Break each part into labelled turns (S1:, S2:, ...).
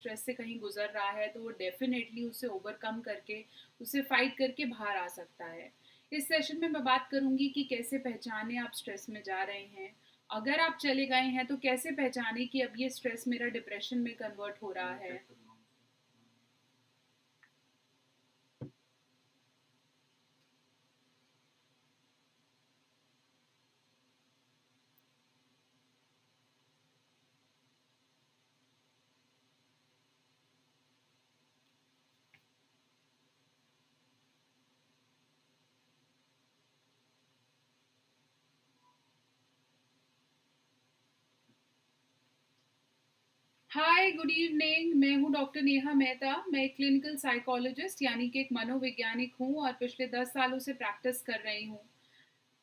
S1: Stress से कहीं गुजर रहा है तो वो डेफिनेटली उसे ओवरकम करके, उसे फाइट करके बाहर आ सकता है। इस सेशन में मैं बात करूंगी कि कैसे पहचाने आप स्ट्रेस में जा रहे हैं। अगर आप चले गए हैं तो कैसे पहचाने कि अब ये स्ट्रेस मेरा डिप्रेशन में कन्वर्ट हो रहा है। हाय, गुड इवनिंग। मैं हूँ डॉक्टर नेहा मेहता। मैं एक क्लिनिकल साइकोलॉजिस्ट यानी कि एक मनोवैज्ञानिक हूँ और पिछले 10 सालों से प्रैक्टिस कर रही हूँ।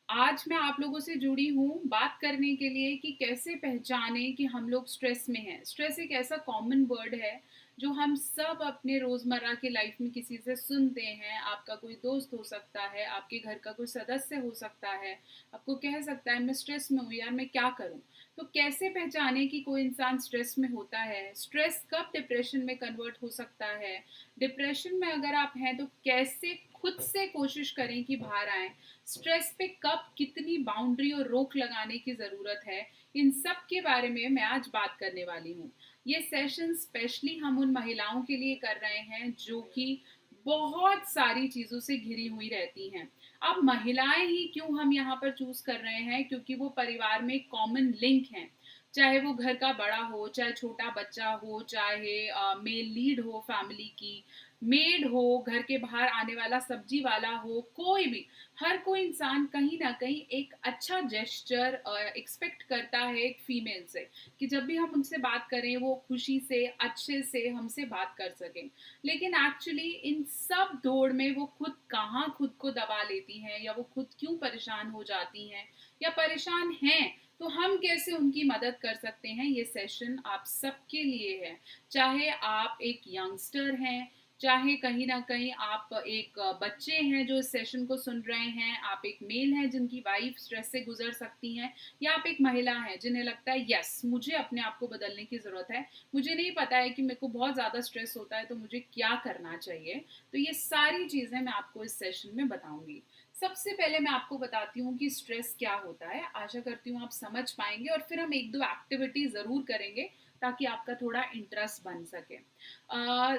S1: आज मैं आप लोगों से जुड़ी हूँ बात करने के लिए कि कैसे पहचाने कि हम लोग स्ट्रेस में हैं। स्ट्रेस एक ऐसा कॉमन वर्ड है जो हम सब अपने रोज़मर्रा की लाइफ में किसी से सुनते हैं। आपका कोई दोस्त हो सकता है, आपके घर का कोई सदस्य हो सकता है, आपको कह सकता है मैं स्ट्रेस में हूँ यार, मैं क्या करूँ। तो कैसे पहचाने कि कोई इंसान स्ट्रेस में होता है, स्ट्रेस कब डिप्रेशन में कन्वर्ट हो सकता है, डिप्रेशन में अगर आप हैं तो कैसे खुद से कोशिश करें कि बाहर आएं, स्ट्रेस पे कब कितनी बाउंड्री और रोक लगाने की ज़रूरत है। इन सब के बारे में मैं आज बात करने वाली हूँ। ये सेशन स्पेशली हम उन महिलाओं के लिए कर रहे हैं जो कि बहुत सारी चीज़ों से घिरी हुई रहती हैं। अब महिलाएं ही क्यों हम यहाँ पर चूज कर रहे हैं, क्योंकि वो परिवार में कॉमन लिंक हैं। चाहे वो घर का बड़ा हो, चाहे छोटा बच्चा हो, चाहे मेल लीड हो फैमिली की, मेड हो, घर के बाहर आने वाला सब्जी वाला हो, कोई भी, हर कोई इंसान कहीं ना कहीं एक अच्छा जेस्चर एक्सपेक्ट करता है एक फीमेल से, कि जब भी हम उनसे बात करें वो खुशी से अच्छे से हमसे बात कर सकें। लेकिन एक्चुअली इन सब दौड़ में वो खुद कहाँ खुद को दबा लेती हैं, या वो खुद क्यों परेशान हो जाती हैं, या परेशान हैं तो हम कैसे उनकी मदद कर सकते हैं। ये सेशन आप सबके लिए है। चाहे आप एक यंगस्टर हैं, चाहे कहीं ना कहीं आप एक बच्चे हैं जो इस सेशन को सुन रहे हैं, आप एक मेल हैं जिनकी वाइफ स्ट्रेस से गुजर सकती हैं, या आप एक महिला हैं जिन्हें लगता है यस मुझे अपने आप को बदलने की ज़रूरत है, मुझे नहीं पता है कि मेरे को बहुत ज़्यादा स्ट्रेस होता है तो मुझे क्या करना चाहिए। तो ये सारी चीज़ें मैं आपको इस सेशन में बताऊंगी। सबसे पहले मैं आपको बताती हूँ कि स्ट्रेस क्या होता है। आशा करती हूँ आप समझ पाएंगे, और फिर हम एक दो एक्टिविटी ज़रूर करेंगे ताकि आपका थोड़ा इंटरेस्ट बन सके।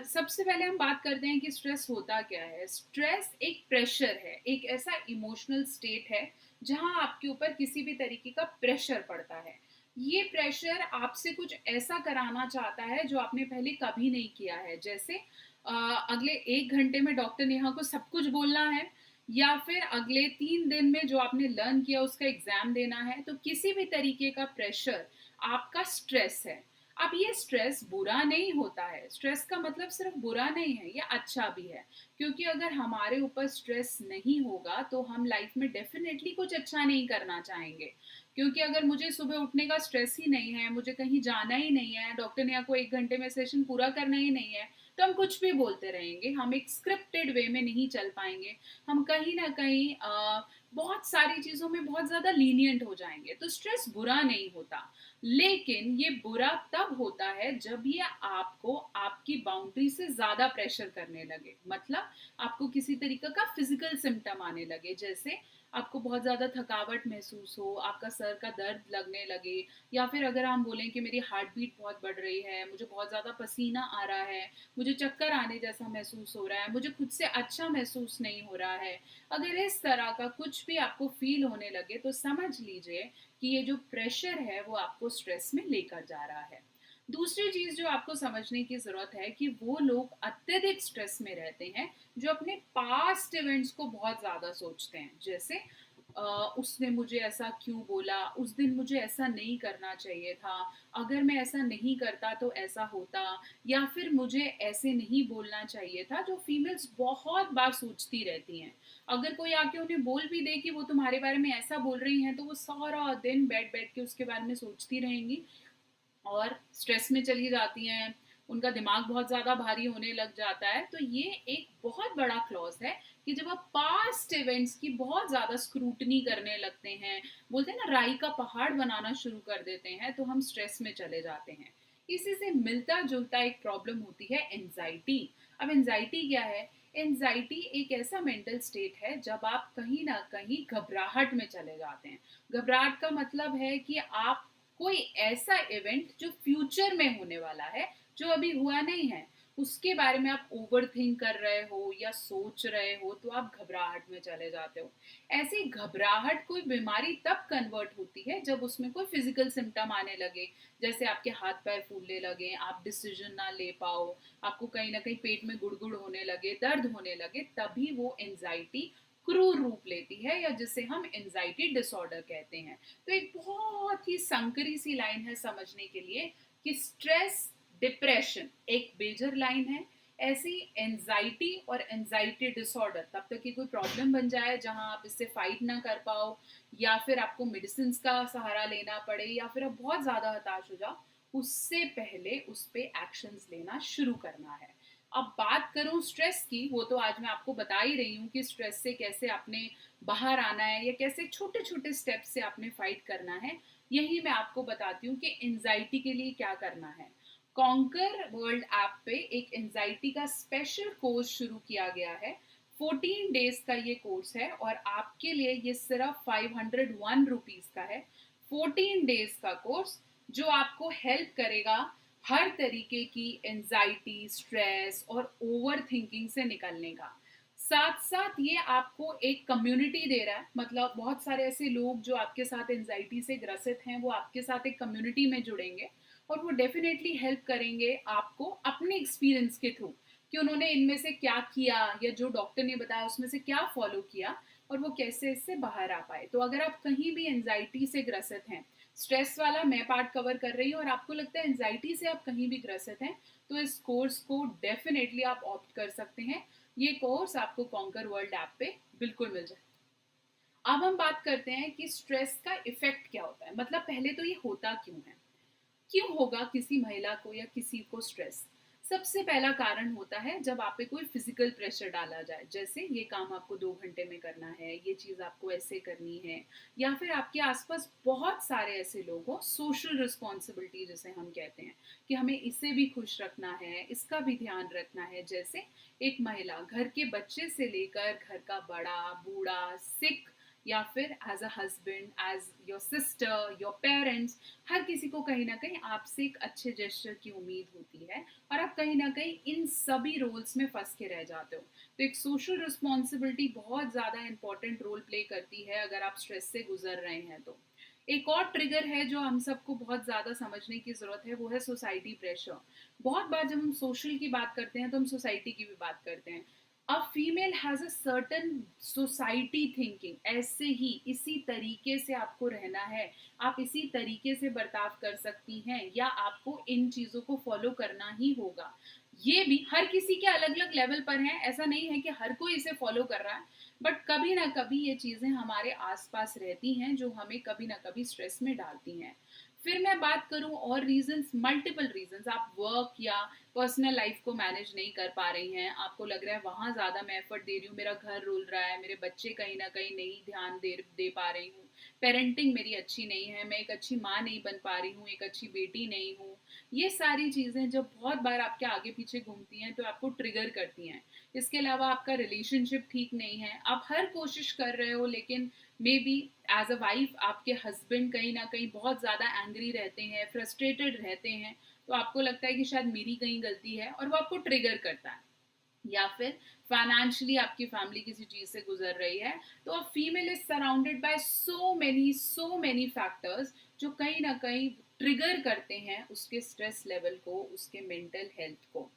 S1: सबसे पहले हम बात करते हैं कि स्ट्रेस होता क्या है। स्ट्रेस एक प्रेशर है, एक ऐसा इमोशनल स्टेट है जहां आपके ऊपर किसी भी तरीके का प्रेशर पड़ता है। ये प्रेशर आपसे कुछ ऐसा कराना चाहता है जो आपने पहले कभी नहीं किया है। जैसे अगले 1 घंटे में डॉक्टर नेहा को सब कुछ बोलना है, या फिर अगले 3 दिन में जो आपने लर्न किया उसका एग्जाम देना है। तो किसी भी तरीके का प्रेशर आपका स्ट्रेस है। अब ये स्ट्रेस बुरा नहीं होता है, स्ट्रेस का मतलब सिर्फ बुरा नहीं है, ये अच्छा भी है। क्योंकि अगर हमारे ऊपर स्ट्रेस नहीं होगा तो हम लाइफ में डेफिनेटली कुछ अच्छा नहीं करना चाहेंगे। क्योंकि अगर मुझे सुबह उठने का स्ट्रेस ही नहीं है, मुझे कहीं जाना ही नहीं है, डॉक्टर ने आपको 1 घंटे में सेशन पूरा करना ही नहीं है, तो हम कुछ भी बोलते रहेंगे, हम एक स्क्रिप्टेड वे में नहीं चल पाएंगे। हम कहीं ना कहीं बहुत सारी चीज़ों में बहुत ज़्यादा लीनियंट हो जाएंगे। तो स्ट्रेस बुरा नहीं होता, लेकिन ये बुरा तब होता है जब ये आपको आपकी बाउंड्री से ज़्यादा प्रेशर करने लगे। मतलब आपको किसी तरीके का फिजिकल सिम्टम आने लगे, जैसे आपको बहुत ज़्यादा थकावट महसूस हो, आपका सर का दर्द लगने लगे, या फिर अगर हम बोलें कि मेरी हार्ट बीट बहुत बढ़ रही है, मुझे बहुत ज़्यादा पसीना आ रहा है, मुझे चक्कर आने जैसा महसूस हो रहा है, मुझे खुद से अच्छा महसूस नहीं हो रहा है। अगर इस तरह का कुछ भी आपको फील होने लगे तो समझ लीजिए कि ये जो प्रेशर है वो आपको स्ट्रेस में लेकर जा रहा है। दूसरी चीज जो आपको समझने की जरूरत है कि वो लोग अत्यधिक स्ट्रेस में रहते हैं जो अपने पास्ट इवेंट्स को बहुत ज्यादा सोचते हैं। जैसे उसने मुझे ऐसा क्यों बोला, उस दिन मुझे ऐसा नहीं करना चाहिए था, अगर मैं ऐसा नहीं करता तो ऐसा होता, या फिर मुझे ऐसे नहीं बोलना चाहिए था, जो फीमेल्स बहुत बार सोचती रहती हैं। अगर कोई आके उन्हें बोल भी दे कि वो तुम्हारे बारे में ऐसा बोल रही हैं तो वो सारा दिन बैठ बैठ के उसके बारे में सोचती रहेंगी और स्ट्रेस में चली जाती हैं। उनका दिमाग बहुत ज़्यादा भारी होने लग जाता है। तो ये एक बहुत बड़ा क्लॉज है कि जब आप पास्ट इवेंट्स की बहुत ज़्यादा स्क्रूटनी करने लगते हैं, बोलते हैं ना राई का पहाड़ बनाना शुरू कर देते हैं, तो हम स्ट्रेस में चले जाते हैं। इसी से मिलता जुलता एक प्रॉब्लम होती है एंजाइटी। अब एंजाइटी क्या है? एंजाइटी एक ऐसा मेंटल स्टेट है जब आप कहीं ना कहीं घबराहट में चले जाते हैं। घबराहट का मतलब है कि आप कोई ऐसा इवेंट जो फ्यूचर में होने वाला है, जो अभी हुआ नहीं है, उसके बारे में आप ओवर थिंक कर रहे हो या सोच रहे हो, तो आप घबराहट में चले जाते हो। ऐसी घबराहट कोई बीमारी तब कन्वर्ट होती है जब उसमें कोई फिजिकल सिम्टम आने लगे, जैसे आपके हाथ पैर फूलने लगे, आप डिसीजन ना ले पाओ, आपको कहीं ना कहीं पेट में गुड़गुड़ होने लगे, दर्द होने लगे, तभी वो एंजाइटी क्रूर रूप लेती है, या जिसे हम एंजाइटी डिसऑर्डर कहते हैं। तो एक बहुत ही संकरी सी लाइन है समझने के लिए कि स्ट्रेस डिप्रेशन एक मेजर लाइन है, ऐसी एंजाइटी और एंजाइटी डिसऑर्डर तब तक कि कोई प्रॉब्लम बन जाए जहां आप इससे फाइट ना कर पाओ, या फिर आपको मेडिसिन का सहारा लेना पड़े, या फिर आप बहुत ज़्यादा हताश हो जाओ, उससे पहले उस पर एक्शंस लेना शुरू करना है। अब बात करूं स्ट्रेस की, वो तो आज मैं आपको बता ही रही हूँ कि स्ट्रेस से कैसे आपने बाहर आना है, या कैसे छोटे छोटे स्टेप्स से आपने फाइट करना है। यही मैं आपको बताती हूँ कि एंजाइटी के लिए क्या करना है। कॉन्कर वर्ल्ड ऐप पे एक एंजाइटी का स्पेशल कोर्स शुरू किया गया है। 14 डेज का ये कोर्स है और आपके लिए ये सिर्फ 501 रुपीज का है। 14 डेज का कोर्स जो आपको हेल्प करेगा हर तरीके की एंजाइटी, स्ट्रेस और ओवर थिंकिंग से निकलने का। साथ साथ ये आपको एक कम्युनिटी दे रहा है, मतलब बहुत सारे ऐसे लोग जो आपके साथ एंजाइटी से ग्रसित हैं, वो आपके साथ एक कम्युनिटी में जुड़ेंगे और वो डेफिनेटली हेल्प करेंगे आपको अपने एक्सपीरियंस के थ्रू, कि उन्होंने इनमें से क्या किया या जो डॉक्टर ने बताया उसमें से क्या फॉलो किया और वो कैसे इससे बाहर आ पाए। तो अगर आप कहीं भी एंजाइटी से ग्रसित हैं, स्ट्रेस वाला मैं पार्ट कवर कर रही हूँ और आपको लगता है एंजाइटी से आप कहीं भी ग्रसित हैं, तो इस कोर्स को डेफिनेटली आप ऑप्ट कर सकते हैं। ये कोर्स आपको कॉन्कर वर्ल्ड ऐप पे बिल्कुल मिल जाए। अब हम बात करते हैं कि स्ट्रेस का इफेक्ट क्या होता है, मतलब पहले तो ये होता क्यों है, क्यों होगा किसी महिला को या किसी को स्ट्रेस। सबसे पहला कारण होता है जब आप पे कोई फिजिकल प्रेशर डाला जाए, जैसे ये काम आपको 2 घंटे में करना है, ये चीज़ आपको ऐसे करनी है, या फिर आपके आसपास बहुत सारे ऐसे लोग हो, सोशल रिस्पॉन्सिबिलिटी जिसे हम कहते हैं, कि हमें इसे भी खुश रखना है, इसका भी ध्यान रखना है। जैसे एक महिला घर के बच्चे से लेकर घर का बड़ा बूढ़ा सिक, या फिर as a husband, as your sister, your parents, हर किसी को कहीं ना कहीं आपसे एक अच्छे जेस्चर की उम्मीद होती है, और आप कहीं ना कहीं इन सभी रोल्स में फंस के रह जाते हो। तो एक सोशल रिस्पॉन्सिबिलिटी बहुत ज़्यादा इंपॉर्टेंट रोल प्ले करती है अगर आप स्ट्रेस से गुजर रहे हैं तो। एक और ट्रिगर है जो हम सबको बहुत ज़्यादा समझने की ज़रूरत है, वो है सोसाइटी प्रेशर। बहुत बार जब हम सोशल की बात करते हैं तो हम सोसाइटी की भी बात करते हैं। A female has a certain society thinking, ऐसे ही इसी तरीके से आपको रहना है, आप इसी तरीके से बर्ताव कर सकती हैं, या आपको इन चीज़ों को फॉलो करना ही होगा। ये भी हर किसी के अलग अलग लेवल पर हैं, ऐसा नहीं है कि हर कोई इसे फॉलो कर रहा है, बट कभी ना कभी ये चीज़ें हमारे आसपास रहती हैं जो हमें कभी ना कभी स्ट्रेस में डालती हैं। फिर मैं बात करूं और रीजंस, मल्टीपल रीजंस, आप वर्क या पर्सनल लाइफ को मैनेज नहीं कर पा रही हैं, आपको लग रहा है वहाँ ज़्यादा मैं एफर्ट दे रही हूँ, मेरा घर रुल रहा है, मेरे बच्चे कहीं ना कहीं नहीं ध्यान दे पा रही हूँ, पेरेंटिंग मेरी अच्छी नहीं है, मैं एक अच्छी माँ नहीं बन पा रही हूँ, एक अच्छी बेटी नहीं हूँ। ये सारी चीज़ें जब बहुत बार आपके आगे पीछे घूमती हैं तो आपको ट्रिगर करती हैं। इसके अलावा आपका रिलेशनशिप ठीक नहीं है, आप हर कोशिश कर रहे हो, लेकिन maybe as a wife आपके हस्बैंड कहीं ना कहीं बहुत ज़्यादा एंग्री रहते हैं, फ्रस्ट्रेटेड रहते हैं, तो आपको लगता है कि शायद मेरी कहीं गलती है और वो आपको ट्रिगर करता है। या फिर फाइनेंशियली आपकी फैमिली किसी चीज से गुजर रही है, तो a female is surrounded by so many factors जो कहीं ना कहीं ट्रिगर करते हैं उसके स्ट्रेस लेवल को, उसके मेंटल हेल्थ को।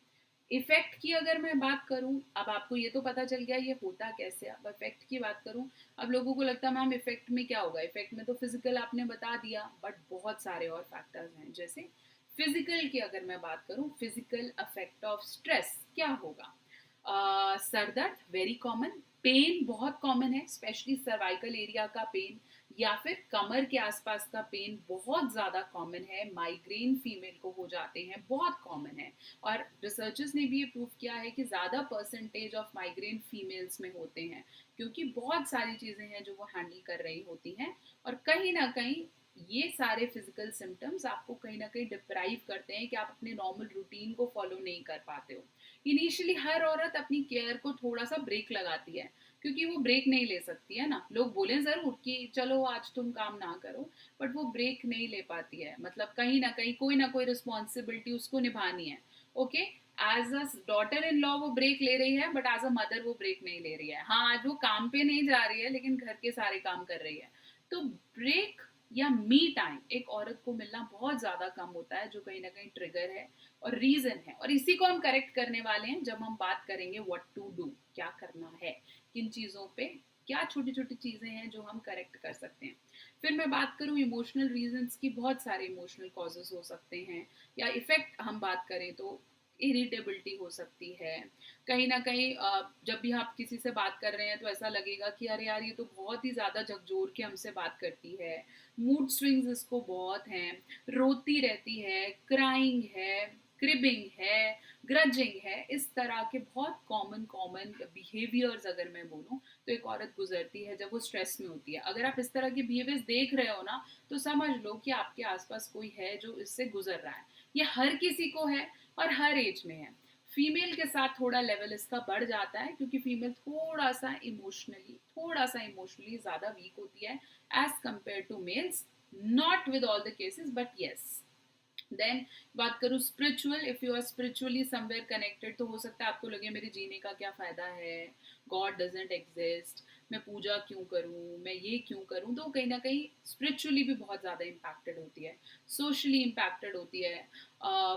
S1: इफेक्ट की अगर मैं बात करूं, अब आपको ये तो पता चल गया ये होता कैसे, अब इफेक्ट की बात करूं। अब लोगों को लगता है मैम इफेक्ट में क्या होगा, इफेक्ट में तो फिजिकल आपने बता दिया, बट बहुत सारे और फैक्टर्स हैं। जैसे फिजिकल की अगर मैं बात करूं, फिजिकल इफेक्ट ऑफ स्ट्रेस क्या होगा? सर दर्द वेरी कॉमन, पेन बहुत कॉमन है, स्पेशली सर्वाइकल एरिया का पेन, या फिर कमर के आसपास का पेन बहुत ज़्यादा कॉमन है। माइग्रेन फीमेल को हो जाते हैं, बहुत कॉमन है, और रिसर्चर्स ने भी ये प्रूव किया है कि ज़्यादा परसेंटेज ऑफ माइग्रेन फीमेल्स में होते हैं, क्योंकि बहुत सारी चीज़ें हैं जो वो हैंडल कर रही होती हैं, और कहीं ना कहीं ये सारे फिजिकल सिम्टम्स आपको कहीं ना कहीं डिप्राइव करते हैं कि आप अपने नॉर्मल रूटीन को फॉलो नहीं कर पाते हो। इनिशियली हर औरत अपनी केयर को थोड़ा सा ब्रेक लगाती है, क्योंकि वो ब्रेक नहीं ले सकती है ना। लोग बोले जरूर कि चलो आज तुम काम ना करो, बट वो ब्रेक नहीं ले पाती है। मतलब कहीं ना कोई रिस्पॉन्सिबिलिटी उसको निभानी है। Okay, as a daughter in law वो ब्रेक ले रही है, बट एज अ मदर वो ब्रेक नहीं ले रही है। हाँ, आज वो काम पे नहीं जा रही है, लेकिन घर के सारे काम कर रही है। तो ब्रेक या मी टाइम एक औरत को मिलना बहुत ज्यादा कम होता है, जो कहीं ना कहीं ट्रिगर है और रीजन है। और इसी को हम करेक्ट करने वाले हैं जब हम बात करेंगे व्हाट टू डू, क्या करना है, किन चीजों पे, क्या छोटी छोटी चीजें हैं जो हम करेक्ट कर सकते हैं। फिर मैं बात करूं इमोशनल रीजंस की, बहुत सारे इमोशनल कॉजेस हो सकते हैं। या इफेक्ट हम बात करें तो इरिटेबिलिटी हो सकती है। कहीं ना कहीं जब भी आप किसी से बात कर रहे हैं तो ऐसा लगेगा कि अरे यार ये तो बहुत ही ज़्यादा झकझोर के हमसे बात करती है। मूड स्विंग्स इसको बहुत हैं, रोती रहती है, क्राइंग है, क्रिबिंग है, ग्रजिंग है। इस तरह के बहुत कॉमन कॉमन बिहेवियर्स अगर मैं बोलूँ तो एक औरत गुजरती है जब वो स्ट्रेस में होती है। अगर आप इस तरह के बिहेवियर्स देख रहे हो ना, तो समझ लो कि आपके आसपास कोई है जो इससे गुजर रहा है। ये हर किसी को है और हर एज में है। फीमेल के साथ थोड़ा लेवल इसका बढ़ जाता है, क्योंकि फीमेल थोड़ा सा इमोशनली ज़्यादा वीक होती है as compare to males. Not with all the cases, but yes. Then बात करूँ spiritual, if you are spiritually somewhere connected, तो हो सकता है आपको लगे मेरे जीने का क्या फ़ायदा है, गॉड डजेंट एग्जिस्ट, मैं पूजा क्यों करूँ, मैं ये क्यों करूँ। तो कहीं ना कहीं स्पिरिचुअली भी बहुत ज़्यादा इम्पैक्टेड होती है, सोशली इम्पैक्टेड होती है।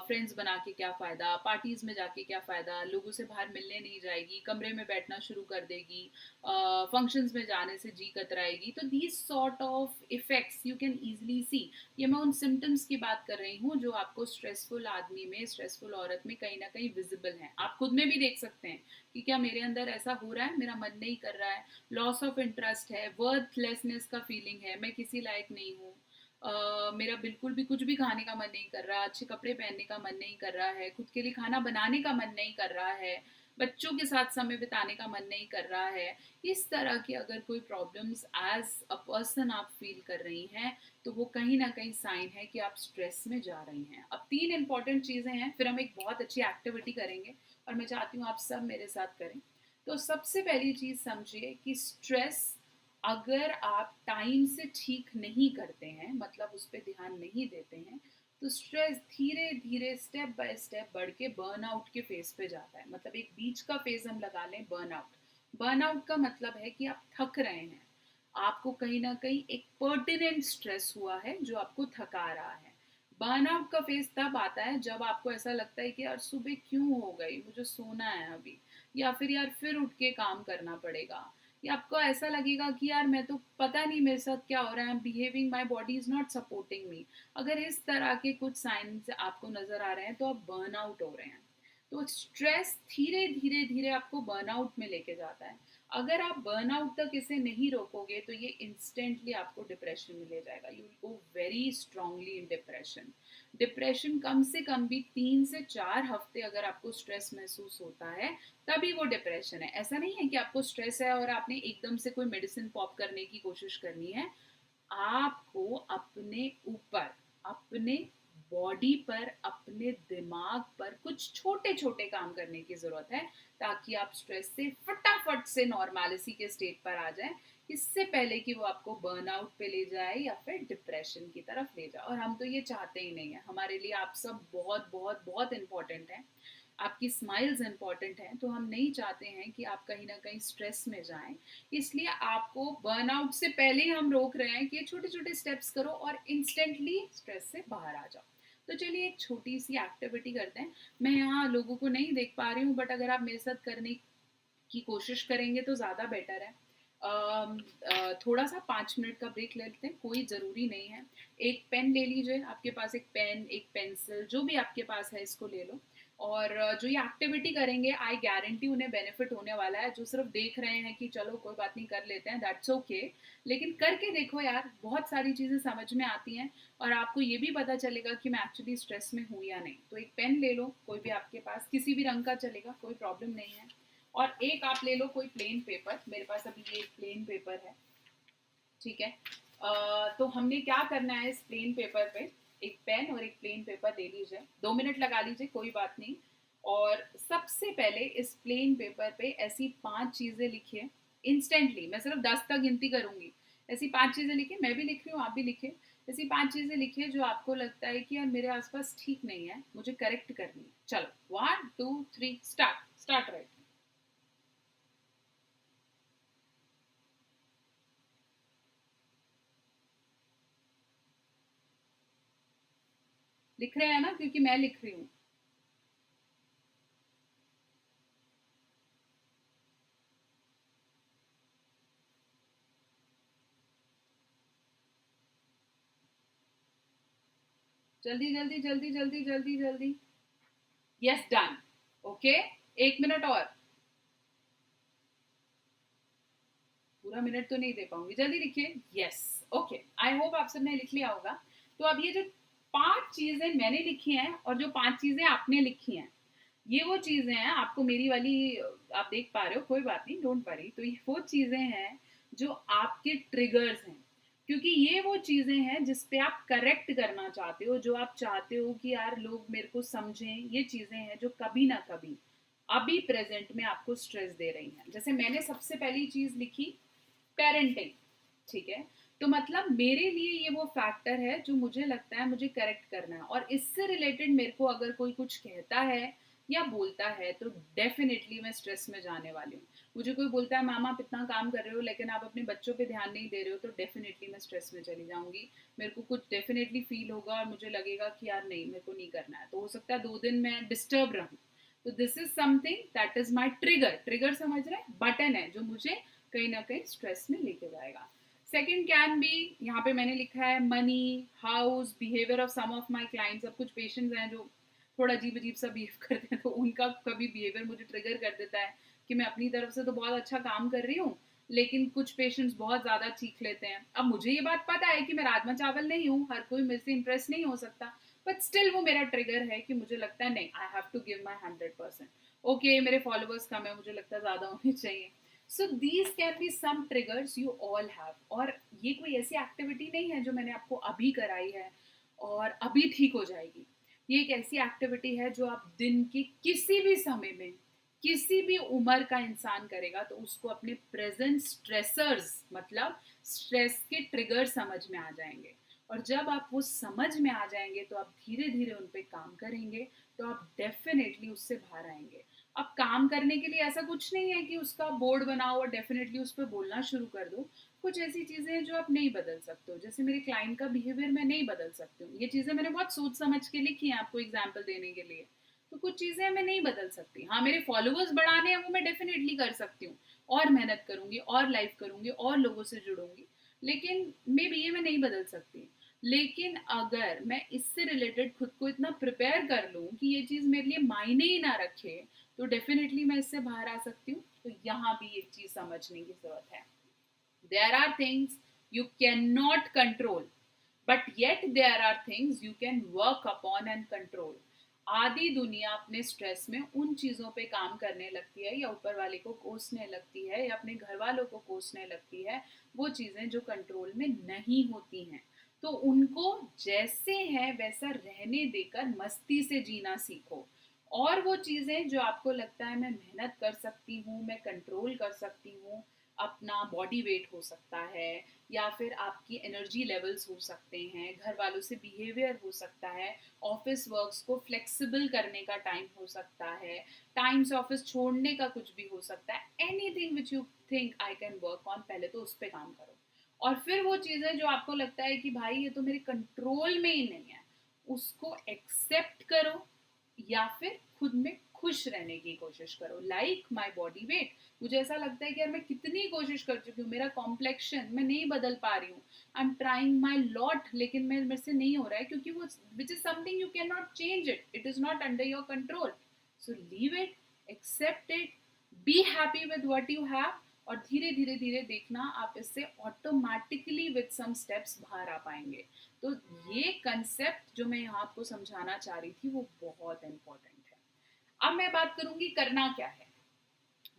S1: फ्रेंड्स बना के क्या फ़ायदा, पार्टीज़ में जाके क्या फ़ायदा, लोगों से बाहर मिलने नहीं जाएगी, कमरे में बैठना शुरू कर देगी, फंक्शंस में जाने से जी कतराएगी। तो these sort of effects you can easily see. ये मैं उन सिम्टम्स की बात कर रही हूँ जो आपको स्ट्रेसफुल आदमी में, स्ट्रेसफुल औरत में कहीं ना कहीं विजिबल हैं। आप खुद में भी देख सकते हैं कि क्या मेरे अंदर ऐसा हो रहा है, मेरा मन नहीं कर रहा है, लॉस ऑफ इंटरेस्ट है, वर्थलेसनेस का फीलिंग है, मैं किसी लायक नहीं हूँ, मेरा बिल्कुल भी कुछ भी खाने का मन नहीं कर रहा, अच्छे कपड़े पहनने का मन नहीं कर रहा है, खुद के लिए खाना बनाने का मन नहीं कर रहा है, बच्चों के साथ समय बिताने का मन नहीं कर रहा है। इस तरह की अगर कोई प्रॉब्लम्स एज अ पर्सन आप फील कर रही हैं, तो वो कहीं ना कहीं साइन है कि आप स्ट्रेस में जा रही हैं। अब 3 इंपॉर्टेंट चीज़ें हैं, फिर हम एक बहुत अच्छी एक्टिविटी करेंगे और मैं चाहती हूँ आप सब मेरे साथ करें। तो सबसे पहली चीज़ समझिए कि स्ट्रेस अगर आप टाइम से ठीक नहीं करते हैं, मतलब उस पर ध्यान नहीं देते हैं, तो स्ट्रेस धीरे धीरे स्टेप बाय स्टेप बढ़ के बर्नआउट के फेज पे जाता है। मतलब एक बीच का फेज हम लगा लें, बर्नआउट। बर्नआउट का मतलब है कि आप थक रहे हैं, आपको कहीं ना कहीं एक पर्टिनेंट स्ट्रेस हुआ है जो आपको थका रहा है। बर्नआउट का फेज तब आता है जब आपको ऐसा लगता है कि यार सुबह क्यों हो गई, मुझे सोना है अभी, या फिर यार फिर उठ के काम करना पड़ेगा, या आपको ऐसा लगेगा कि यार मैं तो पता नहीं मेरे साथ क्या हो रहा है, I am behaving, my body is not supporting me. अगर इस तरह के कुछ साइंस आपको नजर आ रहे हैं तो आप बर्नआउट हो रहे हैं। तो स्ट्रेस धीरे धीरे धीरे आपको बर्नआउट में लेके जाता है। अगर आप बर्नआउट तक इसे नहीं रोकोगे तो ये इंस्टेंटली आपको डिप्रेशन में ले जाएगा। You will go very strongly in depression. Depression कम से कम भी 3 से 4 हफ्ते अगर आपको स्ट्रेस महसूस होता है, तभी वो डिप्रेशन है। ऐसा नहीं है कि आपको स्ट्रेस है और आपने एकदम से कोई मेडिसिन पॉप करने की कोशिश करनी है। आपको अपने ऊपर, अपने बॉडी पर, अपने दिमाग पर कुछ छोटे छोटे काम करने की जरूरत है, ताकि आप स्ट्रेस से फटाफट से नॉर्मलिटी के स्टेट पर आ जाएं, इससे पहले कि वो आपको बर्नआउट पे ले जाए या फिर डिप्रेशन की तरफ ले जाए। और हम तो ये चाहते ही नहीं है। हमारे लिए आप सब बहुत बहुत बहुत इंपॉर्टेंट हैं, आपकी स्माइल्स इंपॉर्टेंट हैं, तो हम नहीं चाहते हैं कि आप कहीं ना कहीं स्ट्रेस में जाएं। इसलिए आपको बर्नआउट से पहले ही हम रोक रहे हैं कि ये छोटे छोटे स्टेप्स करो और इंस्टेंटली स्ट्रेस से बाहर आ जाओ। तो चलिए एक छोटी सी एक्टिविटी करते हैं। मैं यहाँ लोगों को नहीं देख पा रही हूँ, बट अगर आप मेरे साथ करने की कोशिश करेंगे तो ज़्यादा बेटर है। थोड़ा सा 5 मिनट का ब्रेक ले लेते हैं, कोई ज़रूरी नहीं है। एक पेन ले लीजिए, आपके पास एक पेन, एक पेंसिल, जो भी आपके पास है इसको ले लो। और जो ये एक्टिविटी करेंगे, आई गारंटी उन्हें बेनिफिट होने वाला है। जो सिर्फ देख रहे हैं कि चलो कोई बात नहीं कर लेते हैं, दैट्स ओके, लेकिन करके देखो यार, बहुत सारी चीज़ें समझ में आती हैं और आपको ये भी पता चलेगा कि मैं एक्चुअली स्ट्रेस में हूँ या नहीं। तो एक पेन ले लो, कोई भी आपके पास, किसी भी रंग का चलेगा, कोई प्रॉब्लम नहीं है। और एक आप ले लो कोई प्लेन पेपर, मेरे पास अभी ये प्लेन पेपर है, ठीक है। तो हमने क्या करना है, इस प्लेन पेपर पे एक पेन और एक प्लेन पेपर ले लीजिए, 2 मिनट लगा लीजिए, कोई बात नहीं। और सबसे पहले इस प्लेन पेपर पे ऐसी 5 चीजें लिखिए इंस्टेंटली। मैं सिर्फ 10 तक गिनती करूंगी। ऐसी 5 चीजें लिखिए, मैं भी लिख रही हूँ, आप भी लिखिए। ऐसी 5 चीजें लिखिए जो आपको लगता है कि यार मेरे आसपास ठीक नहीं है, मुझे करेक्ट करनी है। चलो 1 2 3 स्टार्ट, स्टार्ट राइट। लिख रहे हैं ना, क्योंकि मैं लिख रही हूँ। जल्दी जल्दी जल्दी जल्दी जल्दी जल्दी। Yes, done. ओके, 1 मिनट और। पूरा मिनट तो नहीं दे पाऊंगी, जल्दी लिखिए। यस, ओके, आई होप आप सबने लिख लिया होगा। तो अब ये जो 5 चीजें मैंने लिखी हैं और जो 5 चीजें आपने लिखी हैं, ये वो चीजें हैं, आपको मेरी वाली आप देख पा रहे हो, कोई बात नहीं, डोंट वरी। तो ये वो चीजें हैं जो आपके ट्रिगर्स हैं, क्योंकि ये वो चीजें हैं जिस पे आप करेक्ट करना चाहते हो, जो आप चाहते हो कि यार लोग मेरे को समझें। ये चीजें हैं जो कभी ना कभी अभी प्रेजेंट में आपको स्ट्रेस दे रही हैं। जैसे मैंने सबसे पहली चीज लिखी, पेरेंटिंग। ठीक है, तो मतलब मेरे लिए ये वो फैक्टर है जो मुझे लगता है मुझे करेक्ट करना है, और इससे रिलेटेड मेरे को अगर कोई कुछ कहता है या बोलता है तो डेफिनेटली मैं स्ट्रेस में जाने वाली हूँ। मुझे कोई बोलता है मामा आप इतना काम कर रहे हो लेकिन आप अपने बच्चों पे ध्यान नहीं दे रहे हो, तो डेफिनेटली मैं स्ट्रेस में चली जाऊंगी। मेरे को कुछ डेफिनेटली फील होगा और मुझे लगेगा कि यार नहीं, मेरे को नहीं करना है। तो हो सकता है 2 दिन मैं डिस्टर्ब रहूँ। तो this is something that is my trigger. Trigger समझ रहे हैं, बटन है जो मुझे कहीं ना कहीं स्ट्रेस में लेके जाएगा। सेकेंड कैन बी, यहाँ पे मैंने लिखा है money, house, behaviour of some of my clients. अब कुछ पेशेंट्स हैं जो थोड़ा अजीब अजीब सा बिहेव करते हैं, तो उनका कभी बिहेवियर मुझे ट्रिगर कर देता है कि मैं अपनी तरफ से तो बहुत अच्छा काम कर रही हूँ, लेकिन कुछ पेशेंट्स बहुत ज़्यादा चीख लेते हैं। अब मुझे ये बात पता है कि मैं राजमा चावल नहीं हूँ, हर कोई मेरे से इम्प्रेस नहीं हो सकता, बट स्टिल वो मेरा ट्रिगर है कि मुझे लगता है नहीं, I have to give my 100%। Okay, मेरे फॉलोअर्स कम है, मुझे लगता है ज़्यादा होने चाहिए। So these can be some triggers you all have. और ये कोई ऐसी एक्टिविटी नहीं है जो मैंने आपको अभी कराई है और अभी ठीक हो जाएगी। ये एक ऐसी एक्टिविटी है जो आप दिन के किसी भी समय में, किसी भी उम्र का इंसान करेगा तो उसको अपने प्रेजेंट स्ट्रेसर्स, मतलब स्ट्रेस के ट्रिगर समझ में आ जाएंगे। और जब आप वो समझ में आ जाएंगे तो आप धीरे धीरे उन पे काम करेंगे, तो आप डेफिनेटली उससे बाहर आएंगे। अब काम करने के लिए ऐसा कुछ नहीं है कि उसका बोर्ड बनाओ और डेफिनेटली उस पर बोलना शुरू कर दो। कुछ ऐसी चीज़ें हैं जो आप नहीं बदल सकते हो, जैसे मेरे क्लाइंट का बिहेवियर मैं नहीं बदल सकती हूँ। ये चीज़ें मैंने बहुत सोच समझ के लिखी हैं आपको एग्जाम्पल देने के लिए। तो कुछ चीज़ें मैं नहीं बदल सकती। हाँ, मेरे फॉलोअर्स बढ़ाने हैं वो मैं डेफिनेटली कर सकती हूँ, और मेहनत करूंगी और लाइव करूंगी और लोगों से जुड़ूंगी, लेकिन मे बी ये मैं नहीं बदल सकती। लेकिन अगर मैं इससे रिलेटेड खुद को इतना प्रिपेयर कर लूँ कि ये चीज़ मेरे लिए मायने ही ना रखे, तो डेफिनेटली मैं इससे बाहर आ सकती हूँ। तो यहाँ भी एक चीज़ समझने की ज़रूरत है। There are things you cannot control, but yet there are things you can work upon and control. आधी दुनिया अपने स्ट्रेस में उन चीज़ों पे काम करने लगती है, या ऊपर वाले को कोसने लगती है, या अपने घर वालों को कोसने लगती है, वो चीज़ें जो कंट्रोल में नहीं होती हैं। तो उनको जैसे है वैसा रहने देकर मस्ती से जीना सीखो। और वो चीज़ें जो आपको लगता है मैं मेहनत कर सकती हूँ, मैं कंट्रोल कर सकती हूँ, अपना बॉडी वेट हो सकता है, या फिर आपकी एनर्जी लेवल्स हो सकते हैं, घर वालों से बिहेवियर हो सकता है, ऑफिस वर्क्स को फ्लेक्सिबल करने का टाइम हो सकता है, टाइम से ऑफिस छोड़ने का कुछ भी हो सकता है। Anything which you think I can work on, पहले तो उस पर काम करो। और फिर वो चीज़ें जो आपको लगता है कि भाई ये तो मेरे कंट्रोल में ही नहीं है, उसको एक्सेप्ट करो, या फिर खुद में खुश रहने की कोशिश करो। लाइक माई बॉडी वेट, मुझे ऐसा लगता है कि यार मैं कितनी कोशिश कर चुकी हूँ, मेरा कॉम्प्लेक्शन मैं नहीं बदल पा रही हूँ, I am trying my lot, लेकिन मैं मेरे से नहीं हो रहा है, क्योंकि वो which is something you can not change, it is not under your control. So leave it, accept it, be happy with what you have, और धीरे धीरे धीरे देखना आप इससे ऑटोमेटिकली विद सम स्टेप्स बाहर आ पाएंगे। तो ये कंसेप्ट जो मैं यहाँ आपको समझाना चाह रही थी वो बहुत इंपॉर्टेंट है। अब मैं बात करूंगी करना क्या है।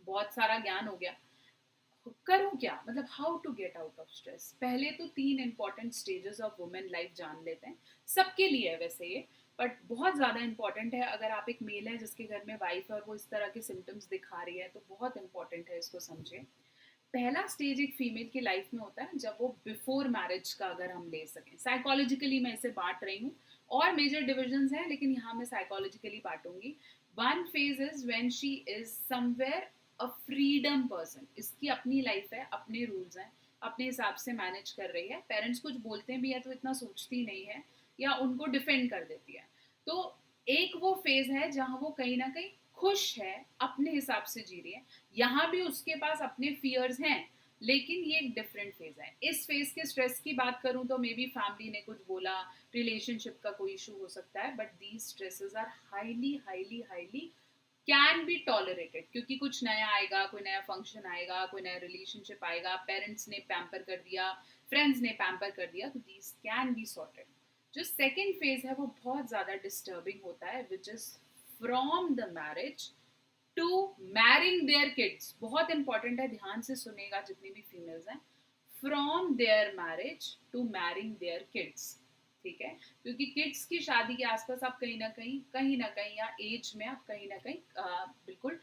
S1: बहुत सारा ज्ञान हो गया, करूँ क्या, मतलब how to get out of stress. पहले तो 3 important stages of women life जान लेते हैं। सबके लिए है वैसे ये, बट बहुत ज़्यादा इंपॉर्टेंट है। अगर आप एक मेल है जिसके घर में वाइफ है और वो इस तरह के सिम्टम्स दिखा रही है, तो बहुत इंपॉर्टेंट है, इसको समझें। पहला स्टेज एक फीमेल की लाइफ में होता है जब वो बिफोर मैरिज का अगर हम ले सकें, साइकोलॉजिकली मैं इसे बांट रही हूँ, और मेजर डिविजन्स हैं लेकिन यहाँ मैं साइकोलॉजिकली बांटूंगी। One phase is when she is somewhere a freedom person, इसकी अपनी लाइफ है, अपने रूल्स हैं, अपने हिसाब से मैनेज कर रही है, पेरेंट्स कुछ बोलते भी है तो इतना सोचती नहीं है या उनको डिफेंड कर देती है। तो एक वो फेज है जहाँ वो कहीं ना कहीं खुश है, अपने हिसाब से जी रही है। यहाँ भी उसके पास अपने फियर्स हैं, लेकिन ये एक डिफरेंट फेज है। इस फेज के स्ट्रेस की बात करूं तो मे बी फैमिली ने कुछ बोला, रिलेशनशिप का कोई इशू हो सकता है, but these stresses are highly highly highly can be tolerated, क्योंकि कुछ नया आएगा, कोई नया फंक्शन आएगा, कोई नया रिलेशनशिप आएगा, पेरेंट्स ने पैम्पर कर दिया, फ्रेंड्स ने पैम्पर कर दिया, तो दीज कैन बी सॉर्टेड। जो सेकेंड फेज है वो बहुत ज़्यादा डिस्टर्बिंग होता है, which is from the marriage to marrying their kids. बहुत इंपॉर्टेंट है, ध्यान से सुनेगा जितनी भी फीमेल्स हैं। From their marriage to marrying their kids, ठीक है, क्योंकि किड्स की शादी के आसपास आप कहीं ना कहीं या एज में आप कहीं ना कहीं बिल्कुल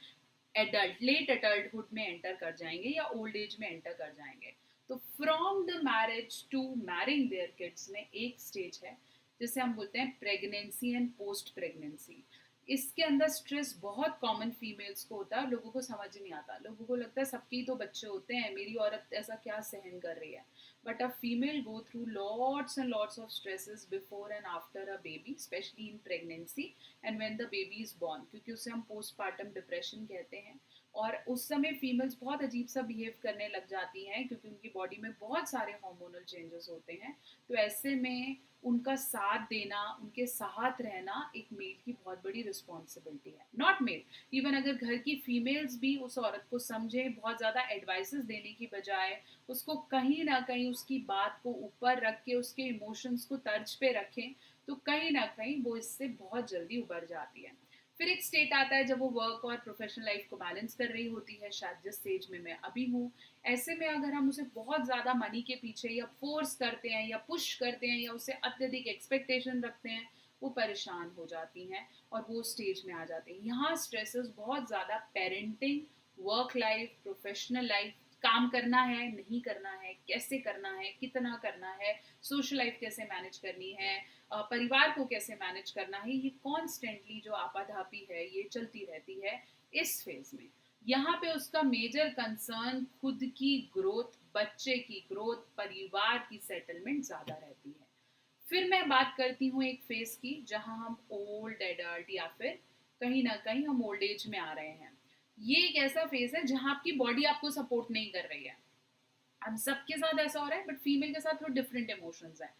S1: एडल्ट, लेट एडल्टहुड में एंटर कर जाएंगे या ओल्ड एज में एंटर कर जाएंगे। तो from the marriage to marrying their kids में एक स्टेज है जिसे हम बोलते हैं प्रेगनेंसी एंड पोस्ट प्रेगनेंसी। इसके अंदर स्ट्रेस बहुत कॉमन फीमेल्स को होता है, लोगों को समझ नहीं आता, लोगों को लगता है सबके ही तो बच्चे होते हैं, मेरी औरत ऐसा क्या सहन कर रही है। But a female go through lots and lots of stresses before and after a baby, specially in pregnancy and when the baby is born, क्योंकि उसे हम पोस्टपार्टम डिप्रेशन कहते हैं। और उस समय फीमेल्स बहुत अजीब सा बिहेव करने लग जाती हैं, क्योंकि उनकी बॉडी में बहुत सारे हार्मोनल चेंजेस होते हैं। तो ऐसे में उनका साथ देना, उनके साथ रहना एक मेल की बहुत बड़ी रिस्पॉन्सिबिलिटी है। नॉट मेल, इवन अगर घर की फीमेल्स भी उस औरत को समझे, बहुत ज़्यादा एडवाइसेस देने की बजाय उसको कहीं ना कहीं उसकी बात को ऊपर रख के उसके इमोशंस को तर्ज पे रखें, तो कहीं ना कहीं वो इससे बहुत जल्दी उबर जाती है। फिर एक स्टेट आता है जब वो वर्क और प्रोफेशनल लाइफ को बैलेंस कर रही होती है, शायद जिस स्टेज में मैं अभी हूँ। ऐसे में अगर हम उसे बहुत ज़्यादा मनी के पीछे या फोर्स करते हैं या पुश करते हैं या उससे अत्यधिक एक्सपेक्टेशन रखते हैं, वो परेशान हो जाती हैं और वो स्टेज में आ जाती हैं। यहाँ स्ट्रेसेस बहुत ज़्यादा parenting, work life, professional life, काम करना है नहीं करना है, कैसे करना है, कितना करना है, सोशल लाइफ कैसे मैनेज करनी है, परिवार को कैसे मैनेज करना है, ये कॉन्स्टेंटली जो आपाधापी है ये चलती रहती है इस फेज में। यहाँ पे उसका मेजर कंसर्न खुद की ग्रोथ, बच्चे की ग्रोथ, परिवार की सेटलमेंट ज्यादा रहती है। फिर मैं बात करती हूँ एक फेज की जहाँ हम ओल्ड एडल्ट या फिर कहीं ना कहीं हम ओल्ड एज में आ रहे हैं। ये एक ऐसा फेज है जहाँ आपकी बॉडी आपको सपोर्ट नहीं कर रही है। हम सबके साथ ऐसा हो रहा है, बट फीमेल के साथ थोड़ा डिफरेंट इमोशंस हैं।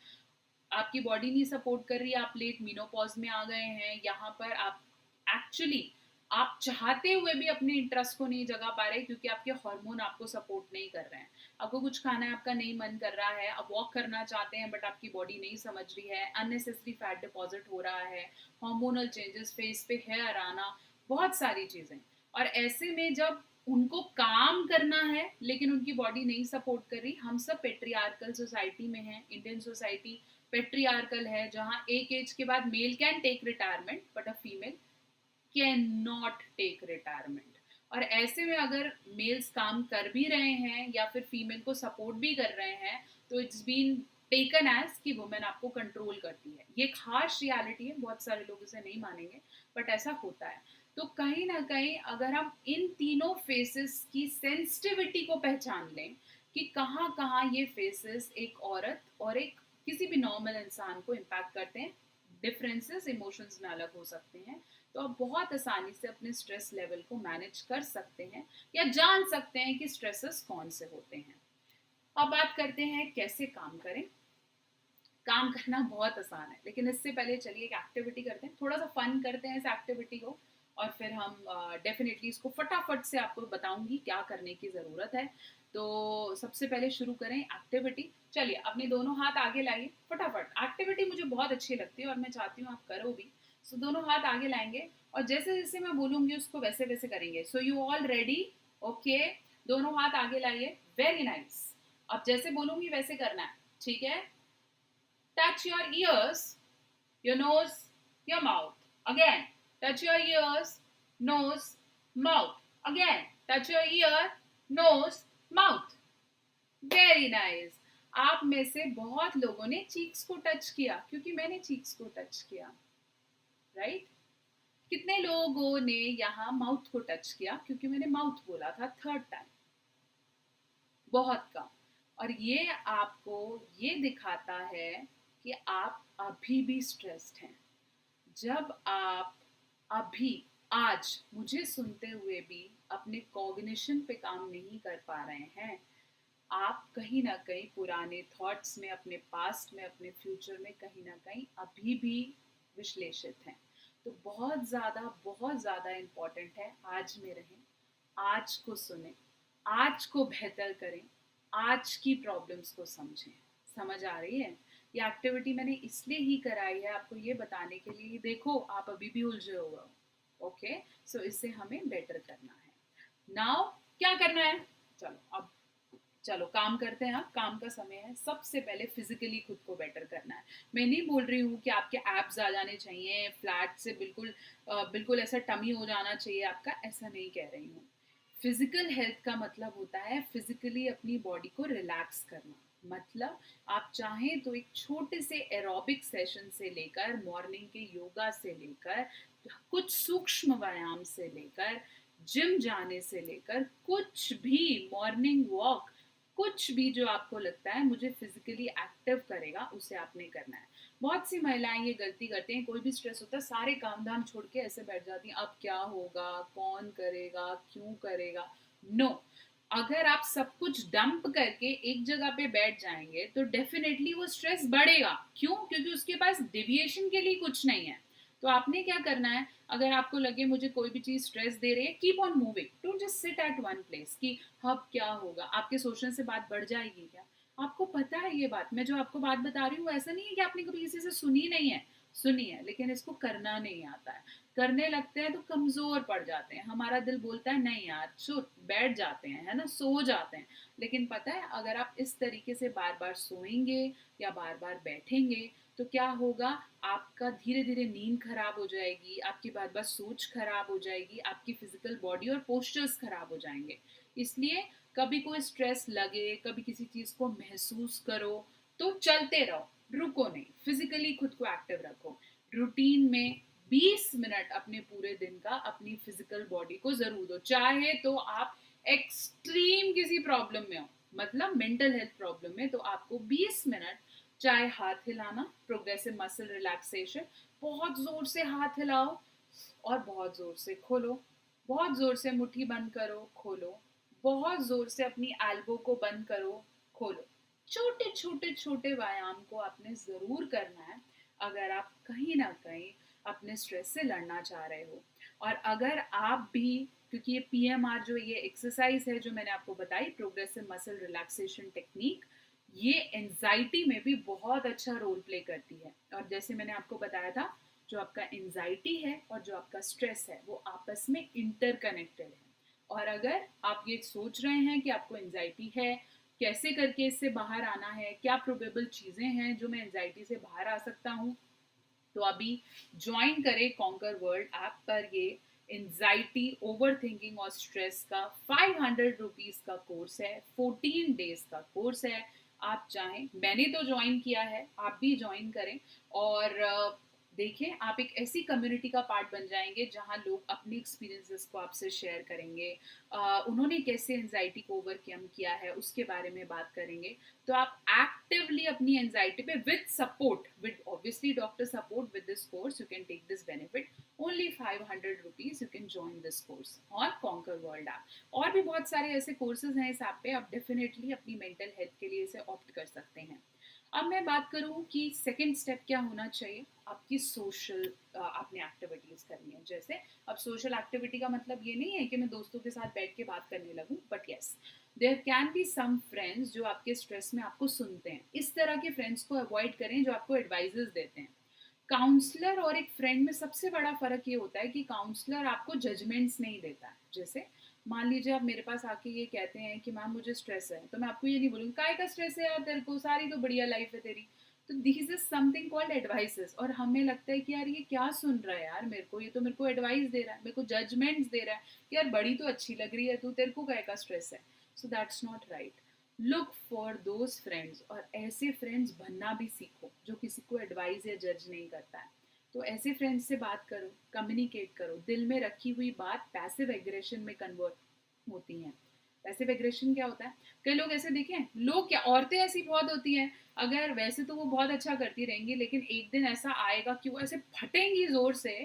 S1: आपकी बॉडी नहीं सपोर्ट कर रही है, आप लेट मीनोपॉज में आ गए हैं, यहाँ पर आप एक्चुअली आप चाहते हुए भी अपने इंटरेस्ट को नहीं जगा पा रहे, क्योंकि आपके हार्मोन आपको सपोर्ट नहीं कर रहे हैं। आपको कुछ खाना है, आपका नहीं मन कर रहा है, आप वॉक करना चाहते हैं बट आपकी बॉडी नहीं समझ रही है, अननेसेसरी फैट डिपॉजिट हो रहा है, हार्मोनल चेंजेस, फेस पे हेयर आना, बहुत सारी चीज़ें। और ऐसे में जब उनको काम करना है लेकिन उनकी बॉडी नहीं सपोर्ट कर रही, हम सब पेट्रियार्कल सोसाइटी में हैं, इंडियन सोसाइटी पेट्रियार्कल है, जहाँ एक एज के बाद male can take retirement but a female can not take retirement. और ऐसे में अगर मेल्स काम कर भी रहे हैं या फिर फीमेल को सपोर्ट भी कर रहे हैं, तो इट्स बीन टेकन एज कि वुमेन आपको कंट्रोल करती है। ये एक हार्श रियलिटी है, बहुत सारे लोग इसे नहीं मानेंगे, बट ऐसा होता है। तो कहीं ना कहीं अगर हम इन तीनों फेसेस की सेंसिटिविटी को पहचान लें कि कहाँ कहाँ ये फेसेस एक औरत और एक किसी भी नॉर्मल इंसान को इम्पैक्ट करते हैं, डिफरेंसेस इमोशंस में अलग हो सकते हैं, तो आप बहुत आसानी से अपने स्ट्रेस लेवल को मैनेज कर सकते हैं या जान सकते हैं कि स्ट्रेसेस कौन से होते हैं। अब बात करते हैं कैसे काम करें। काम करना बहुत आसान है, लेकिन इससे पहले चलिए एक एक्टिविटी करते हैं, थोड़ा सा फन करते हैं इस एक्टिविटी को, और फिर हम डेफिनेटली इसको फटाफट से आपको बताऊंगी क्या करने की ज़रूरत है। तो सबसे पहले शुरू करें एक्टिविटी। चलिए अपने दोनों हाथ आगे लाइए फटाफट। एक्टिविटी मुझे बहुत अच्छी लगती है और मैं चाहती हूँ आप करो भी। सो दोनों हाथ आगे लाएंगे और जैसे जैसे मैं बोलूँगी उसको वैसे वैसे करेंगे। So you all ready? Okay, दोनों हाथ आगे लाइए, वेरी नाइस। अब जैसे बोलूंगी वैसे करना है, ठीक है? Touch your ears, your nose, your mouth, again touch your ears, nose, mouth, again touch your ear, nose, mouth, very nice. आप में से बहुत लोगों ने चीक्स को टच किया, क्योंकि मैंने चीक्स को टच किया, राइट? कितने लोगों ने यहाँ माउथ को टच किया, क्योंकि मैंने माउथ बोला था थर्ड टाइम? बहुत कम। और ये आपको ये दिखाता है कि आप अभी भी स्ट्रेस्ड हैं। जब आप अभी आज मुझे सुनते हुए भी अपने कॉग्निशन पे काम नहीं कर पा रहे हैं, आप कहीं ना कहीं पुराने थॉट्स में, अपने पास्ट में, अपने फ्यूचर में कहीं ना कहीं अभी भी विश्लेषित हैं। तो बहुत ज़्यादा इम्पॉर्टेंट है आज में रहें, आज को सुने, आज को बेहतर करें, आज की प्रॉब्लम्स को समझें। समझ आ रही है? ये एक्टिविटी मैंने इसलिए ही कराई है आपको ये बताने के लिए, देखो आप अभी भी उलझे हुए हो, ओके? सो इससे हमें बेटर करना है। नाउ क्या करना है? चलो काम करते हैं। अब काम का समय है। सबसे पहले फिजिकली खुद को बेटर करना है। मैं नहीं बोल रही हूँ कि आपके एब्स आ जाने चाहिए, फ्लैट से बिल्कुल ऐसा टमी हो जाना चाहिए आपका, ऐसा नहीं कह रही हूँ। फिजिकल हेल्थ का मतलब होता है फिजिकली अपनी बॉडी को रिलैक्स करना। मतलब आप चाहें तो एक छोटे से एरोबिक सेशन से लेकर, मॉर्निंग के योगा से लेकर, कुछ सूक्ष्म व्यायाम से लेकर, जिम जाने से लेकर, कुछ भी, मॉर्निंग वॉक, कुछ भी जो आपको लगता है मुझे फिजिकली एक्टिव करेगा, उसे आपने करना है। बहुत सी महिलाएं ये गलती करती हैं, कोई भी स्ट्रेस होता है सारे काम धाम छोड़ के ऐसे बैठ जाती हैं, अब क्या होगा, कौन करेगा, क्यों करेगा। नो, अगर आप सब कुछ डंप करके एक जगह पे बैठ जाएंगे तो डेफिनेटली वो स्ट्रेस बढ़ेगा। क्यों? क्योंकि उसके पास डेविएशन के लिए कुछ नहीं है। तो आपने क्या करना है, अगर आपको लगे मुझे कोई भी चीज स्ट्रेस दे रही है, keep on moving, don't just sit at one place कि अब क्या होगा। आपके सोचने से बात बढ़ जाएगी क्या? आपको पता है ये बात, मैं जो आपको बात बता रही हूँ ऐसा नहीं है कि आपने कभी किसी से सुनी नहीं है, सुनी है, लेकिन इसको करना नहीं आता है। करने लगते हैं तो कमजोर पड़ जाते हैं, हमारा दिल बोलता है नहीं यार चुप, बैठ जाते हैं, है ना, सो जाते हैं। लेकिन पता है अगर आप इस तरीके से बार बार सोएंगे या बार बार बैठेंगे तो क्या होगा, आपका धीरे धीरे नींद खराब हो जाएगी, आपकी बार बार सोच खराब हो जाएगी, आपकी फिजिकल बॉडी और पोस्चर्स खराब हो जाएंगे। इसलिए कभी कोई स्ट्रेस लगे, कभी किसी चीज को महसूस करो तो चलते रहो, रुको नहीं, फिजिकली खुद को एक्टिव रखो। रूटीन में 20 मिनट अपने पूरे दिन का अपनी फिजिकल बॉडी को जरूर दो। चाहे तो आप एक्सट्रीम किसी प्रॉब्लम में हो, मतलब मेंटल हेल्थ प्रॉब्लम में, तो आपको 20 मिनट चाहे हाथ हिलाना, प्रोग्रेसिव मसल रिलैक्सेशन, बहुत जोर से हाथ हिलाओ और बहुत जोर से खोलो, बहुत जोर से मुट्ठी बंद करो, खोलो, बहुत जोर से अपनी एल्बो को बंद करो, खोलो। छोटे छोटे छोटे व्यायाम को आपने जरूर करना है अगर आप कहीं ना कहीं अपने स्ट्रेस से लड़ना चाह रहे हो। और अगर आप भी, क्योंकि ये पीएमआर जो ये एक्सरसाइज है जो मैंने आपको बताई, प्रोग्रेसिव मसल रिलैक्सेशन टेक्निक, ये एंजाइटी में भी बहुत अच्छा रोल प्ले करती है। और जैसे मैंने आपको बताया था, जो आपका एंजाइटी है और जो आपका स्ट्रेस है वो आपस में इंटरकनेक्टेड है। और अगर आप ये सोच रहे हैं कि आपको एंजाइटी है, कैसे करके इससे बाहर आना है, क्या प्रोबेबल चीज़ें हैं जो मैं एंजाइटी से बाहर आ सकता हूँ, तो अभी ज्वाइन करें कॉन्कर वर्ल्ड ऐप पर। ये एंजाइटी, ओवर थिंकिंग और स्ट्रेस का 500 रुपीज का कोर्स है, 14 डेज का कोर्स है। आप चाहें, मैंने तो ज्वाइन किया है, आप भी ज्वाइन करें और देखें, आप एक ऐसी कम्युनिटी का पार्ट बन जाएंगे जहां लोग अपने एक्सपीरियंसेस को आपसे शेयर करेंगे, उन्होंने कैसे एंजाइटी को ओवरकम किया है उसके बारे में बात करेंगे। तो आप एक्टिवली अपनी एंजाइटी पे with support, with obviously doctor support, with this course you can take this benefit, only 500 rupees, you can join this course on Conquer World app. और भी बहुत सारे ऐसे कोर्सेज हैं इस ऐप पे, आप डेफिनेटली अपनी मेंटल हेल्थ के लिए इसे ऑप्ट कर सकते हैं। अब मैं बात करूँ कि सेकेंड स्टेप क्या होना चाहिए, आपकी सोशल आपने एक्टिविटीज़ करनी है। जैसे अब सोशल एक्टिविटी का मतलब ये नहीं है कि मैं दोस्तों के साथ बैठ के बात करने लगूँ, but yes there can be some friends जो आपके स्ट्रेस में आपको सुनते हैं। इस तरह के फ्रेंड्स को अवॉइड करें जो आपको एडवाइजेस देते हैं। काउंसलर और एक फ्रेंड में सबसे बड़ा फ़र्क ये होता है कि काउंसलर आपको जजमेंट्स नहीं देता है। जैसे मान लीजिए आप मेरे पास आके ये कहते हैं कि मैम मुझे स्ट्रेस है, तो मैं आपको ये नहीं बोलूँगी काय का स्ट्रेस है यार तेरे को, सारी तो बढ़िया लाइफ है तेरी। तो this is something called advices, और हमें लगता है कि यार ये क्या सुन रहा है यार मेरे को, ये तो मेरे को एडवाइस दे रहा है, मेरे को जजमेंट्स दे रहा है कि यार बड़ी तो अच्छी लग रही है तू, तेरे को काय का स्ट्रेस है। So that's not right. Look for those friends, और ऐसे फ्रेंड्स बनना भी सीखो जो किसी को एडवाइस या जज नहीं करता है। तो ऐसे फ्रेंड्स से बात करो, कम्युनिकेट करो, दिल में रखी हुई बात पैसिव एग्रेशन में कन्वर्ट होती हैं। पैसिव एग्रेशन क्या होता है? कई लोग ऐसे देखें, लोग क्या, औरतें ऐसी बहुत होती हैं, अगर वैसे तो वो बहुत अच्छा करती रहेंगी, लेकिन एक दिन ऐसा आएगा कि वो ऐसे फटेंगी जोर से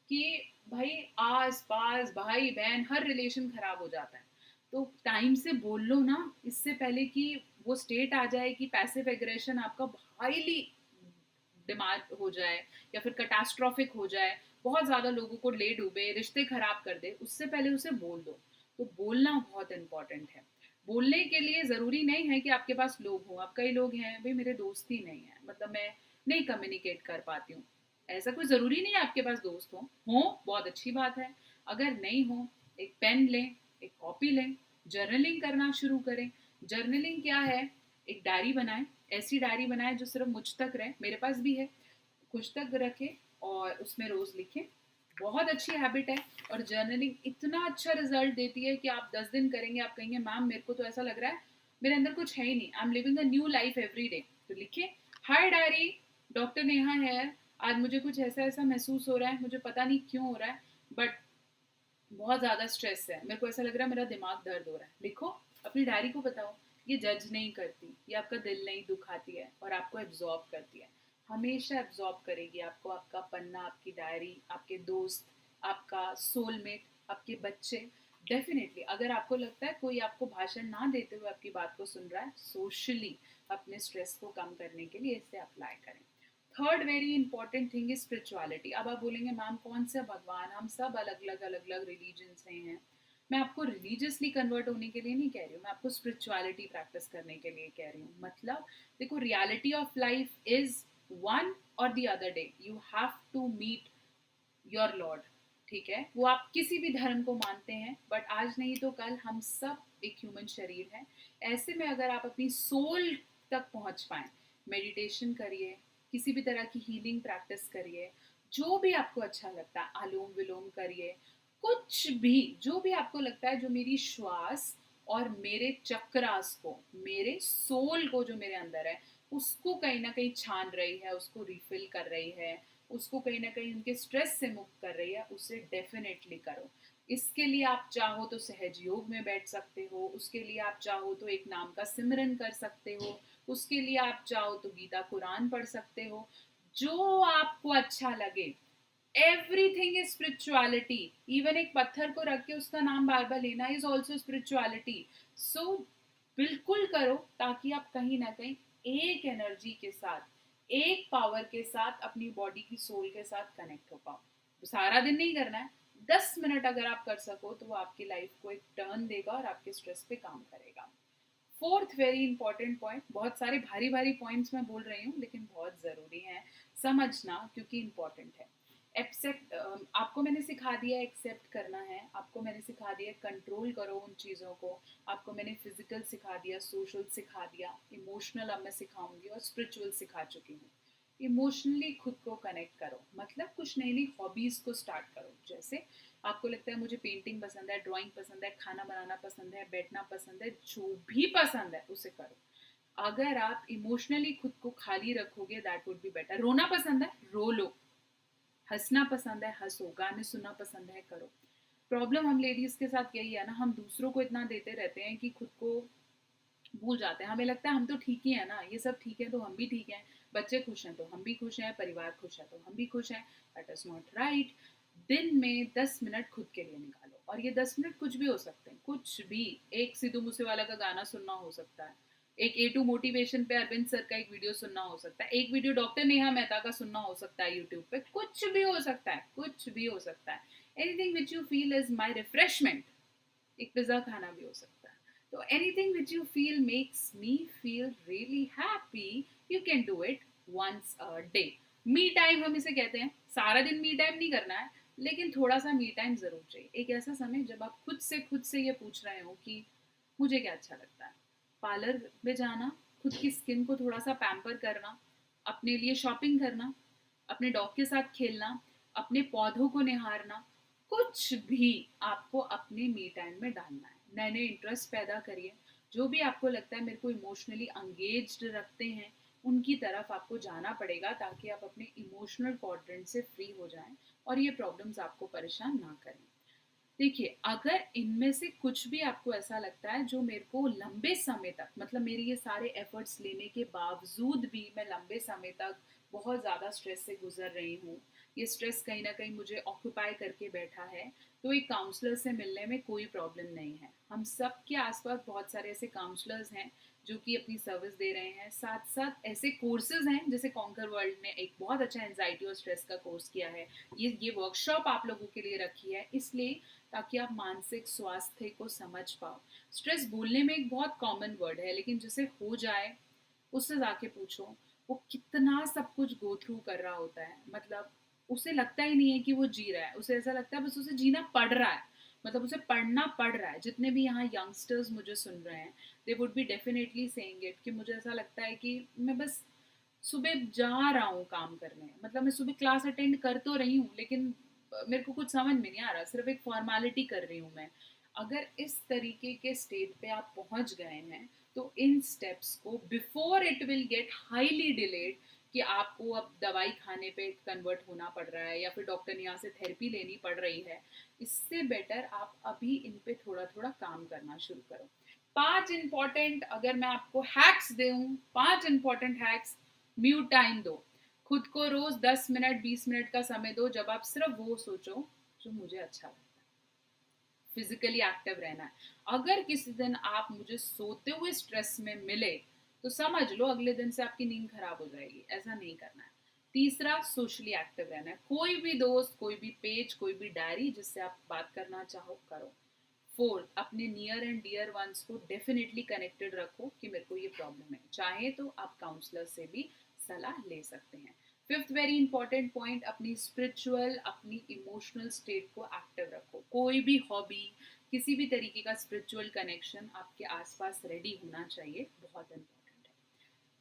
S1: कि भाई आस पास भाई बहन हर रिलेशन खराब हो जाता है। तो टाइम से बोल लो ना, इससे पहले कि वो स्टेट आ जाए कि पैसिव एग्रेशन आपका हाईली डिमांड हो जाए या फिर कैटास्ट्रॉफिक हो जाए, बहुत ज़्यादा लोगों को ले डूबे, रिश्ते खराब कर दे, उससे पहले उसे बोल दो। तो बोलना बहुत इंपॉर्टेंट है। बोलने के लिए ज़रूरी नहीं है कि आपके पास लोग हों। अब कई लोग हैं भाई मेरे दोस्त ही नहीं है, मतलब मैं नहीं कम्युनिकेट कर पाती हूँ। ऐसा कोई ज़रूरी नहीं है आपके पास दोस्त हो बहुत अच्छी बात है। अगर नहीं हो, एक पेन लें, एक कॉपी लें, जर्नलिंग करना शुरू करें। जर्नलिंग क्या है? एक डायरी बनाएं, ऐसी डायरी बनाएं जो सिर्फ मुझ तक रहे, मेरे पास भी है, कुछ तक रखें और उसमें रोज लिखें। बहुत अच्छी हैबिट है, और जर्नलिंग इतना अच्छा रिजल्ट देती है कि आप 10 दिन करेंगे, आप कहेंगे मैम मेरे को तो ऐसा लग रहा है मेरे अंदर कुछ है ही नहीं, I am living a new life every day. तो लिखें, हाय डायरी, डॉक्टर नेहा है, आज मुझे कुछ ऐसा ऐसा महसूस हो रहा है, मुझे पता नहीं क्यों हो रहा है, बट बहुत ज़्यादा स्ट्रेस है, मेरे को ऐसा लग रहा है मेरा दिमाग दर्द हो रहा है। लिखो, अपनी डायरी को बताओ। ये जज नहीं करती, ये आपका दिल नहीं दुखाती है, और आपको एब्जॉर्ब करती है। हमेशा एब्जॉर्ब करेगी आपको, आपका पन्ना, आपकी डायरी, आपके दोस्त, आपका सोलमेट, आपके बच्चे। डेफिनेटली अगर आपको लगता है कोई आपको भाषण ना देते हुए आपकी बात को सुन रहा है, सोशली अपने स्ट्रेस को कम करने के लिए इसे अप्लाई करें। Third very important thing is spirituality. अब आप बोलेंगे मैम कौन सा भगवान, हम सब अलग अलग रिलीजन से हैं। मैं आपको रिलीजियसली कन्वर्ट होने के लिए नहीं कह रही हूँ, मैं आपको स्पिरिचुअलिटी प्रैक्टिस करने के लिए कह रही हूँ। मतलब देखो, reality of life is one और the other day you have to meet your lord. ठीक है, वो आप किसी भी धर्म को मानते हैं, बट आज नहीं तो कल हम सब एक ह्यूमन शरीर है। ऐसे में अगर आप अपनी सोल तक पहुंच पाए, मेडिटेशन करिए, किसी भी तरह की हीलिंग प्रैक्टिस करिए, जो भी आपको अच्छा लगता है, अनुलोम विलोम करिए, कुछ भी जो भी आपको लगता है जो मेरी श्वास और मेरे चक्रास को, मेरे सोल को जो मेरे अंदर है उसको कहीं ना कहीं छान रही है, उसको रिफिल कर रही है, उसको कहीं ना कहीं उनके स्ट्रेस से मुक्त कर रही है, उसे डेफिनेटली करो। इसके लिए आप चाहो तो सहज योग में बैठ सकते हो, उसके लिए आप चाहो तो एक नाम का सिमरन कर सकते हो, उसके लिए आप चाहो तो गीता कुरान पढ़ सकते हो, जो आपको अच्छा लगे। Everything is spirituality. इवन एक पत्थर को रख के उसका नाम बार बार लेना इज ऑल्सो स्पिरिचुअलिटी। सो बिल्कुल करो, ताकि आप कहीं ना कहीं एक एनर्जी के साथ, एक पावर के साथ अपनी बॉडी की सोल के साथ कनेक्ट हो पाओ। तो सारा दिन नहीं करना है, 10 मिनट अगर आप कर सको तो वो आपकी लाइफ को एक टर्न देगा और आपके स्ट्रेस पे काम करेगा। फोर्थ वेरी इंपॉर्टेंट पॉइंट, बहुत सारे भारी भारी पॉइंट्स मैं बोल रही हूँ लेकिन बहुत ज़रूरी है समझना, क्योंकि इंपॉर्टेंट है। एक्सेप्ट, आपको मैंने सिखा दिया एक्सेप्ट करना है, आपको मैंने सिखा दिया कंट्रोल करो उन चीज़ों को, आपको मैंने फिजिकल सिखा दिया, सोशल सिखा दिया, इमोशनल अब मैं सिखाऊंगी और स्पिरिचुअल सिखा चुकी हूँ। इमोशनली खुद को कनेक्ट करो, मतलब कुछ नई नई हॉबीज़ को स्टार्ट करो। जैसे आपको लगता है मुझे पेंटिंग पसंद है, ड्राइंग पसंद है, खाना बनाना पसंद है, बैठना पसंद है, जो भी पसंद है उसे करो। अगर आप इमोशनली खुद को खाली रखोगे दैट वुड बी बेटर। रोना पसंद है, रो लो। हंसना पसंद है, हंसो। गाने सुनना पसंद है, करो। प्रॉब्लम हम लेडीज के साथ यही है ना, हम दूसरों को इतना देते रहते हैं कि खुद को भूल जाते हैं। हमें लगता है हम तो ठीक ही है ना, ये सब ठीक है तो हम भी ठीक हैं, बच्चे खुश हैं तो हम भी खुश हैं, परिवार खुश है तो हम भी खुश हैं। That is not right. दिन में 10 मिनट खुद के लिए निकालो, और ये 10 मिनट कुछ भी हो सकते हैं, कुछ भी। एक सिद्धू मूसेवाला का गाना सुनना हो सकता है, एक A2 मोटिवेशन पे अरविंद सर का एक वीडियो सुनना हो सकता है, एक वीडियो डॉक्टर नेहा मेहता का सुनना हो सकता है यूट्यूब पे, कुछ भी हो सकता है, कुछ भी हो सकता है। Anything which you feel is my refreshment. एक पिज्जा खाना भी हो सकता है। तो anything which you feel makes me feel really happy, you can do it once a day. Me time हम इसे कहते हैं। सारा दिन मी टाइम नहीं करना है, लेकिन थोड़ा सा मी टाइम जरूर चाहिए। एक ऐसा समय जब आप खुद से ये पूछ रहे हो कि मुझे क्या अच्छा लगता है। पार्लर में जाना, खुद की स्किन को थोड़ा सा पैम्पर करना, अपने लिए शॉपिंग करना, अपने डॉग के साथ खेलना, अपने पौधों को निहारना, कुछ भी आपको अपने मी टाइम में डालना है। नए नए इंटरेस्ट पैदा करिए। जो भी आपको लगता है मेरे को इमोशनली अंगेज्ड रखते हैं, उनकी तरफ आपको जाना पड़ेगा, ताकि आप अपने इमोशनल क्वाड्रेंट से फ्री हो जाएं और ये प्रॉब्लम्स आपको परेशान ना करें। देखिए, अगर इनमें से कुछ भी आपको ऐसा लगता है जो मेरे को लंबे समय तक, मतलब मेरे ये सारे एफर्ट्स लेने के बावजूद भी मैं लंबे समय तक बहुत ज़्यादा स्ट्रेस से गुजर रही हूँ, ये स्ट्रेस कहीं ना कहीं मुझे ऑक्यूपाई करके बैठा है, तो एक काउंसलर से मिलने में कोई प्रॉब्लम नहीं है। हम सब के आसपास बहुत सारे ऐसे काउंसलर्स हैं जो कि अपनी सर्विस दे रहे हैं। साथ साथ ऐसे कोर्सेज हैं, जैसे कॉन्कर वर्ल्ड ने एक बहुत अच्छा एंजाइटी और स्ट्रेस का कोर्स किया है। ये वर्कशॉप आप लोगों के लिए रखी है इसलिए, ताकि आप मानसिक स्वास्थ्य को समझ पाओ। स्ट्रेस बोलने में एक बहुत कॉमन वर्ड है, लेकिन जिसे हो जाए उससे जाके पूछो वो कितना सब कुछ गो थ्रू कर रहा होता है। मतलब उसे लगता ही नहीं है कि वो जी रहा है, उसे ऐसा लगता है बस उसे जीना पड़ रहा है, मतलब उसे पढ़ना पड़ रहा है। जितने भी यहाँ यंगस्टर्स मुझे सुन रहे हैं, they would be definitely saying it कि मुझे ऐसा लगता है कि मैं बस सुबह जा रहा हूँ काम करने, मतलब मैं सुबह क्लास अटेंड कर तो रही हूँ, लेकिन मेरे को कुछ समझ में नहीं आ रहा, सिर्फ एक फॉर्मेलिटी कर रही हूँ मैं। अगर इस तरीके के स्टेट पे आप पहुंच गए हैं, तो इन स्टेप्स को before it will get highly delayed, कि आपको अब दवाई खाने पे कन्वर्ट होना पड़ रहा है या फिर डॉक्टर ने यहाँ से थेरेपी लेनी पड़ रही है, इससे बेटर आप अभी इन पे थोड़ा थोड़ा काम करना शुरू करो। 5 इंपॉर्टेंट अगर मैं आपको हैक्स दूं, 5 इंपॉर्टेंट हैक्स। म्यूट टाइम दो। खुद को रोज 10 मिनट 20 मिनट का समय दो जब आप सिर्फ वो सोचो जो मुझे अच्छा लगता है। फिजिकली एक्टिव रहना है। अगर किसी दिन आप मुझे सोते हुए स्ट्रेस में मिले, तो समझ लो अगले दिन से आपकी नींद खराब हो जाएगी, ऐसा नहीं करना है। तीसरा, सोशली एक्टिव रहना है। कोई भी दोस्त, कोई भी पेज, कोई भी डायरी जिससे आप बात करना चाहो करो। फोर्थ, अपने नियर एंड डियर वंस को डेफिनेटली कनेक्टेड रखो कि मेरे को ये प्रॉब्लम है। चाहे तो आप काउंसलर से भी सलाह ले सकते हैं। फिफ्थ वेरी इंपॉर्टेंट पॉइंट, अपनी स्पिरिचुअल, अपनी इमोशनल स्टेट को एक्टिव रखो। कोई भी हॉबी, किसी भी तरीके का स्पिरिचुअल कनेक्शन आपके आसपास रेडी होना चाहिए, बहुत इंपॉर्टेंट है।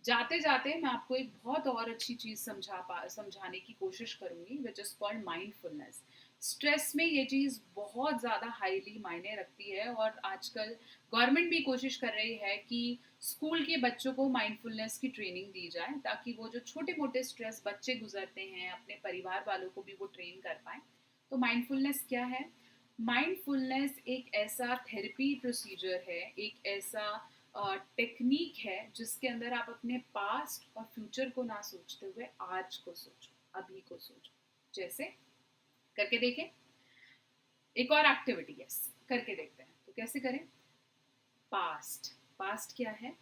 S1: जाते जाते मैं आपको एक बहुत और अच्छी चीज समझाने की कोशिश करूंगी, which is called mindfulness. Stress में ये चीज बहुत ज्यादा हाईली मायने रखती है, और आजकल गवर्नमेंट भी कोशिश कर रही है कि स्कूल के बच्चों को माइंडफुलनेस की ट्रेनिंग दी जाए, ताकि वो जो छोटे मोटे स्ट्रेस बच्चे गुजरते हैं, अपने परिवार वालों को भी वो ट्रेन कर पाए। तो माइंडफुलनेस क्या है? माइंडफुलनेस एक ऐसा थेरेपी प्रोसीजर है, एक ऐसा टेक्निक है जिसके अंदर आप अपने पास्ट और फ्यूचर को ना सोचते हुए आज को सोचो, अभी को सोचो। जैसे, करके देखें। एक और एक्टिविटी, यस, करके देखते हैं। तो कैसे करें? पास्ट, पास्ट क्या है?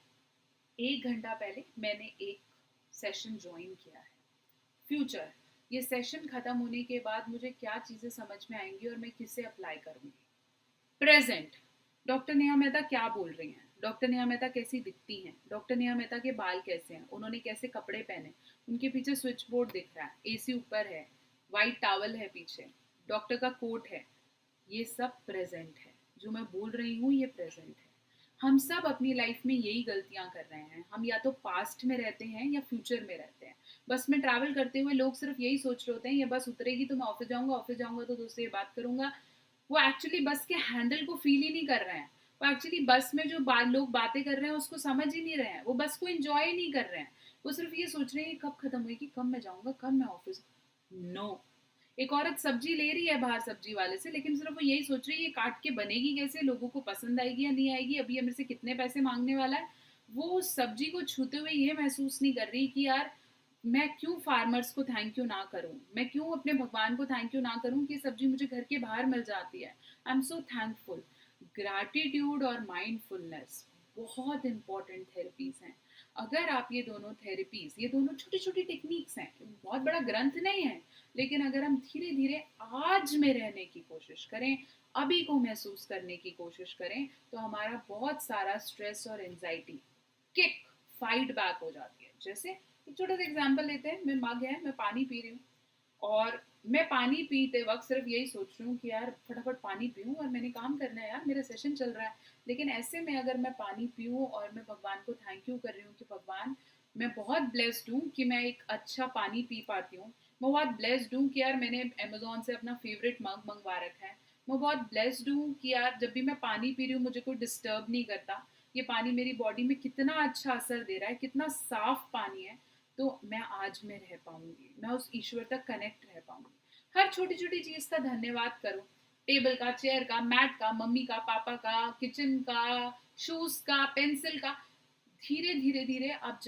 S1: 1 घंटा पहले मैंने एक सेशन ज्वाइन किया है। फ्यूचर, ये सेशन खत्म होने के बाद मुझे क्या चीजें समझ में आएंगी और मैं किसे अप्लाई करूंगी। प्रेजेंट, डॉक्टर नेहा मेहता क्या बोल रही हैं, डॉक्टर नेहा मेहता कैसी दिखती हैं, डॉक्टर नेहा मेहता के बाल कैसे हैं, उन्होंने कैसे कपड़े पहने, उनके पीछे स्विच बोर्ड दिख रहा है, एसी ऊपर है, वाइट टॉवल है पीछे, डॉक्टर का कोट है। ये सब प्रेजेंट है। जो मैं बोल रही हूँ ये प्रेजेंट है। हम सब अपनी लाइफ में यही गलतियां कर रहे हैं। हम या तो पास्ट में रहते हैं या फ्यूचर में रहते हैं। बस में ट्रैवल करते हुए लोग सिर्फ यही सोच रहे होते हैं, ये बस उतरेगी तो मैं ऑफिस जाऊंगा, ऑफिस जाऊंगा तो दोस्त से ये बात करूंगा। वो एक्चुअली बस के हैंडल को फील ही नहीं कर रहे हैं। वो एक्चुअली बस में जो लोग बातें कर रहे हैं उसको समझ ही नहीं रहे हैं। वो बस को एंजॉय ही नहीं कर रहे हैं। वो सिर्फ ये सोच रहे हैं कब खत्म होगी, कब मैं जाऊंगा, कब मैं ऑफिस। नो। एक औरत सब्जी ले रही है बाहर सब्जी वाले से, लेकिन सिर्फ वो यही सोच रही है ये काट के बनेगी कैसे, लोगों को पसंद आएगी या नहीं आएगी, अभी ये मेरे से कितने पैसे मांगने वाला है। वो उस सब्जी को छूते हुए ये महसूस नहीं कर रही कि यार मैं क्यों फार्मर्स को थैंक यू ना करूं, मैं क्यों अपने भगवान को थैंक यू ना करूं कि सब्जी मुझे घर के बाहर मिल जाती है। I am so thankful. Gratitude और माइंडफुलनेस बहुत इंपॉर्टेंट थेरेपीज हैं। अगर आप ये दोनों थेरेपीज, ये दोनों छोटी छोटी टेक्निक्स हैं, बहुत बड़ा ग्रंथ नहीं है, लेकिन अगर हम धीरे धीरे आज में रहने की कोशिश करें, अभी को महसूस करने की कोशिश करें, तो हमारा बहुत सारा स्ट्रेस और एंजाइटी किक फाइट बैक हो जाती है। जैसे एक छोटा सा एग्जाम्पल लेते हैं, मैं मग है, मैं पानी पी रही हूँ और मैं पानी पीते वक्त सिर्फ यही सोच रही हूँ कि यार फटाफट पानी पीऊँ और मैंने काम करना है, यार मेरा सेशन चल रहा है। लेकिन ऐसे में अगर मैं पानी पीऊँ और मैं भगवान को थैंक यू कर रही हूँ कि भगवान मैं बहुत ब्लेस्ड हूँ कि मैं एक अच्छा पानी पी पाती हूँ, मैं बहुत ब्लेस्ड हूँ कि यार मैंने अमेजोन से अपना फेवरेट मग मंगवा रखा है, मैं बहुत ब्लेस्ड हूँ कि यार जब भी मैं पानी पी रही हूँ मुझे कोई डिस्टर्ब नहीं करता, ये पानी मेरी बॉडी में कितना अच्छा असर दे रहा है, कितना साफ पानी है, तो मैं आज में रह पाऊंगी, मैं उस ईश्वर तक कनेक्ट रह पाऊंगी। हर छोटी छोटी चीज का धन्यवाद करो, टेबल का, चेयर का, मैट का, मम्मी का, पापा का, किचन का, शूज का, पेंसिल का। धीरे धीरे धीरे आप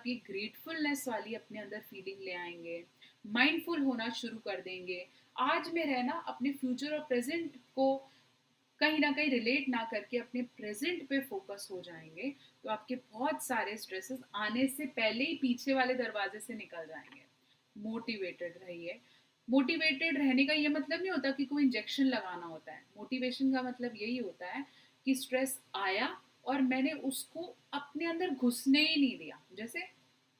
S1: ये ग्रेटफुलनेस वाली अपने अंदर फीलिंग ले आएंगे, माइंडफुल होना शुरू कर देंगे, आज में रहना, अपने फ्यूचर और प्रेजेंट को कहीं ना कहीं रिलेट ना करके अपने प्रेजेंट पे फोकस हो जाएंगे, तो आपके बहुत सारे स्ट्रेसेस आने से पहले ही पीछे वाले दरवाजे से निकल जाएंगे। मोटिवेटेड रहिए। मोटिवेटेड रहने का ये मतलब नहीं होता कि कोई इंजेक्शन लगाना होता है, मोटिवेशन का मतलब यही होता है कि स्ट्रेस आया और मैंने उसको अपने अंदर घुसने ही नहीं दिया, जैसे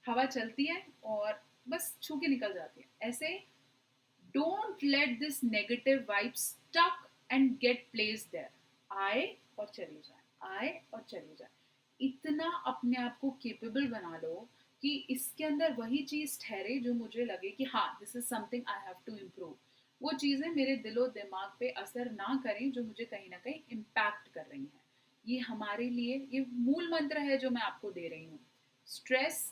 S1: हवा चलती है और बस छू के निकल जाती है, ऐसे don't let this negative vibe stuck and get place there. आए और चली जाए, आए और चली जाए। इतना अपने आप को केपेबल बना लो कि इसके अंदर वही चीज ठहरे जो मुझे लगे कि हाँ this is something I have to improve. वो चीजें मेरे दिलो दिमाग पे असर ना करें जो मुझे कहीं ना कहीं इम्पैक्ट कर रही हैं। ये हमारे लिए ये मूल मंत्र है जो मैं आपको दे रही हूँ। स्ट्रेस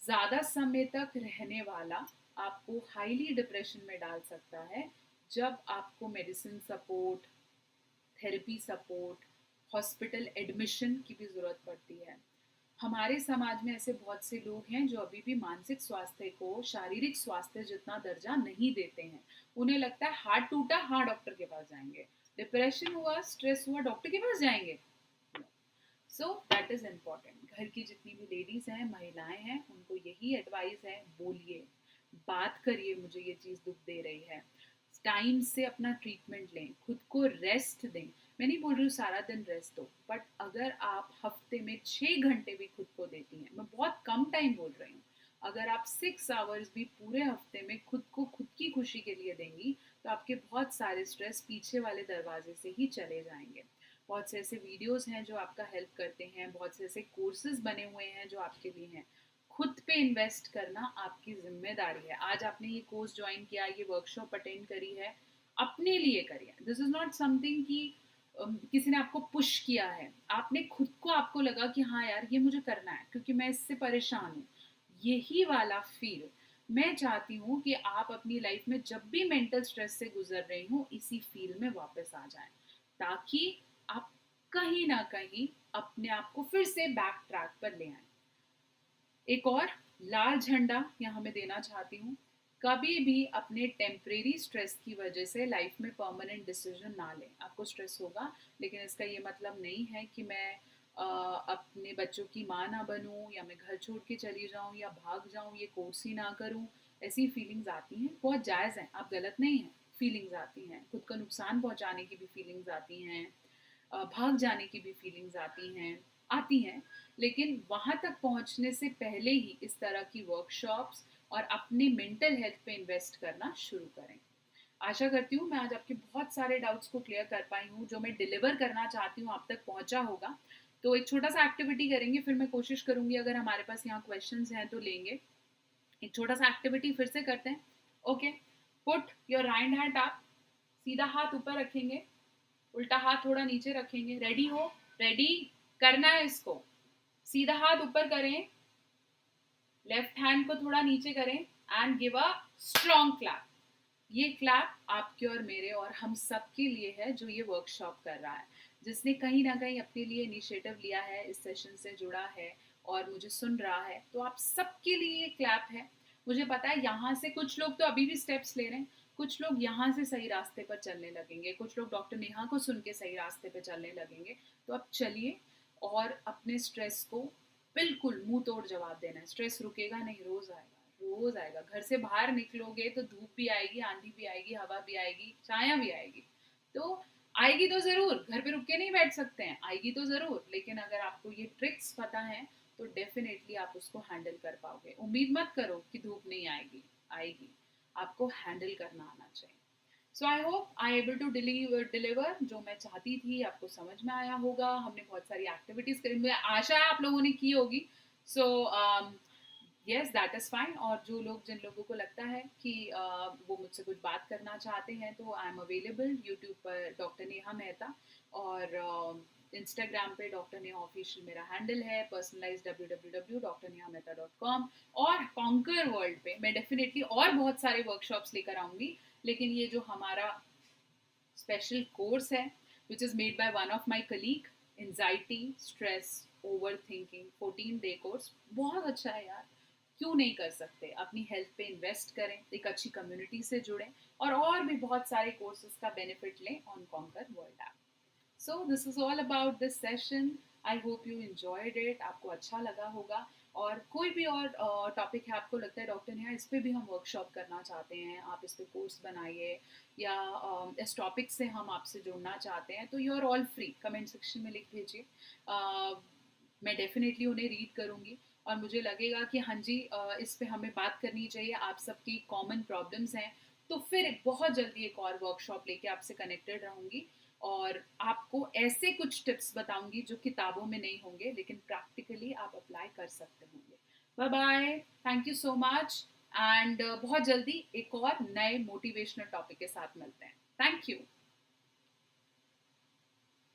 S1: ज़्यादा समय तक रहने वाला आपको हाईली डिप्रेशन में डाल सकता है, जब आपको medicine support, therapy support, hospital admission की भी ज़रूरत पड़ती है। हमारे समाज में ऐसे बहुत से लोग हैं जो अभी भी मानसिक स्वास्थ्य को शारीरिक स्वास्थ्य जितना दर्जा नहीं देते हैं। उन्हें लगता है हाथ टूटा, हाँ डॉक्टर के पास जाएंगे, डिप्रेशन हुआ, स्ट्रेस हुआ, डॉक्टर के पास जाएंगे। So that is important. घर की जितनी भी लेडीज हैं, महिलाएं हैं, उनको यही एडवाइस है, बोलिए, बात करिए, मुझे ये चीज़ दुख दे रही है, टाइम से अपना ट्रीटमेंट लें, खुद को रेस्ट दें। मैं नहीं बोल रही हूँ सारा दिन रेस्ट दो, बट अगर आप हफ्ते में 6 घंटे भी खुद को देती हैं, मैं बहुत कम टाइम बोल रही हूँ, अगर आप 6 आवर्स भी पूरे हफ्ते में खुद को खुद की खुशी के लिए देंगी, तो आपके बहुत सारे स्ट्रेस पीछे वाले दरवाजे से ही चले जाएंगे। बहुत से ऐसे वीडियोस हैं जो आपका हेल्प करते हैं, बहुत से ऐसे कोर्सेज बने हुए हैं जो आपके लिए हैं। खुद पे इन्वेस्ट करना आपकी जिम्मेदारी है। आज आपने ये कोर्स ज्वाइन किया, ये वर्कशॉप अटेंड करी है, अपने लिए करिए। दिस इज नॉट समथिंग कि किसी ने आपको पुश किया है, आपने खुद को, आपको लगा कि हाँ यार ये मुझे करना है क्योंकि मैं इससे परेशान हूँ। यही वाला फील मैं चाहती हूँ कि आप अपनी लाइफ में जब भी मेंटल स्ट्रेस से गुजर रही हूँ इसी फील में वापस आ जाएं, ताकि आप कहीं ना कहीं अपने आप को फिर से बैक ट्रैक पर ले आए। एक और लाल झंडा यहाँ मैं देना चाहती हूँ, कभी भी अपने टेम्परेरी स्ट्रेस की वजह से लाइफ में परमानेंट डिसीजन ना लें। आपको स्ट्रेस होगा, लेकिन इसका ये मतलब नहीं है कि मैं अपने बच्चों की माँ ना बनूं, या मैं घर छोड़ के चली जाऊं, या भाग जाऊं, ये कोर्स ही ना करूं। ऐसी फीलिंग्स आती हैं, बहुत जायज़ हैं, आप गलत नहीं हैं। फीलिंग्स आती हैं, खुद का नुकसान पहुंचाने की भी फीलिंग्स आती हैं, भाग जाने की भी फीलिंग्स आती हैं। लेकिन वहाँ तक पहुँचने से पहले ही इस तरह की वर्कशॉप्स और अपने मेंटल हेल्थ पे इन्वेस्ट करना शुरू करें। आशा करती हूँ मैं आज आपके बहुत सारे डाउट्स को क्लियर कर पाई हूँ, जो मैं डिलीवर करना चाहती हूँ आप तक पहुँचा होगा। तो एक छोटा सा एक्टिविटी करेंगे, फिर मैं कोशिश करूँगी अगर हमारे पास यहाँ क्वेश्चंस हैं तो लेंगे। एक छोटा सा एक्टिविटी फिर से करते हैं। Okay, put your right hand up, सीधा हाथ ऊपर रखेंगे, उल्टा हाथ थोड़ा नीचे रखेंगे। रेडी हो? रेडी? करना है इसको। सीधा हाथ ऊपर करें, लेफ्ट हैंड को थोड़ा नीचे करें and give a strong clap. ये क्लैप आपके और मेरे और हम सब के लिए है जो ये वर्कशॉप कर रहा है, जिसने कहीं ना कहीं अपने लिए इनिशिएटिव लिया है, इस सेशन से जुड़ा है और मुझे सुन रहा है, तो आप सबके लिए ये क्लैप है। मुझे पता है यहाँ से कुछ लोग तो अभी भी स्टेप्स ले रहे हैं, कुछ लोग यहाँ से सही रास्ते पर चलने लगेंगे, कुछ लोग डॉक्टर नेहा को सुन के सही रास्ते पर चलने लगेंगे। तो अब चलिए और अपने स्ट्रेस को बिल्कुल मुंह तोड़ जवाब देना है। स्ट्रेस रुकेगा नहीं, रोज आएगा, रोज आएगा। घर से बाहर निकलोगे तो धूप भी आएगी, आंधी भी आएगी, हवा भी आएगी, छाया भी आएगी। तो आएगी तो जरूर, घर पे रुक के नहीं बैठ सकते हैं, आएगी तो जरूर। लेकिन अगर आपको ये ट्रिक्स पता है तो डेफिनेटली आप उसको हैंडल कर पाओगे। उम्मीद मत करो कि धूप नहीं आएगी, आएगी, आपको हैंडल करना आना चाहिए। So I hope I able to deliver जो मैं चाहती थी, आपको समझ में आया होगा। हमने बहुत सारी एक्टिविटीज करी, मुझे आशा है आप लोगों ने की होगी। So yes, that is fine. और जो लोग, जिन लोगों को लगता है कि वो मुझसे कुछ बात करना चाहते हैं, तो आई एम अवेलेबल यूट्यूब पर डॉक्टर नेहा मेहता, और इंस्टाग्राम पे डॉक्टर नेहा ऑफिशियल मेरा हैंडल है, पर्सनलाइज www.drnehamehta.com। और कॉन्कर वर्ल्ड पे मैं डेफिनेटली और बहुत सारे वर्कशॉप्स लेकर आऊँगी, लेकिन ये जो हमारा स्पेशल कोर्स है which is made by one of my colleague, anxiety stress over thinking 14 day course, बहुत अच्छा है यार। क्यों नहीं कर सकते? अपनी हेल्थ पे इन्वेस्ट करें, एक अच्छी कम्युनिटी से जुड़ें, और भी बहुत सारे कोर्सेज का बेनिफिट लें on Conquer World app. So this is all about this session. I hope you enjoyed it, आपको अच्छा लगा होगा। और कोई भी और टॉपिक है आपको लगता है डॉक्टर नेहा इस पे भी हम वर्कशॉप करना चाहते हैं, आप इस पे कोर्स बनाइए, या इस टॉपिक से हम आपसे जुड़ना चाहते हैं, तो you are all free, comment section में लिख भेजिए। मैं डेफिनेटली उन्हें रीड करूँगी, और मुझे लगेगा कि हाँ जी, इस पे हमें बात करनी चाहिए, आप सबकी कॉमन प्रॉब्लम्स हैं। तो फिर बहुत जल्दी एक और वर्कशॉप लेके आपसे कनेक्टेड रहूँगी, और आपको ऐसे कुछ टिप्स बताऊंगी जो किताबों में नहीं होंगे, लेकिन प्रैक्टिकली आप अप्लाई कर सकते होंगे। Bye bye, thank you so much, and बहुत जल्दी एक और नए मोटिवेशनल टॉपिक के साथ मिलते हैं। Thank you.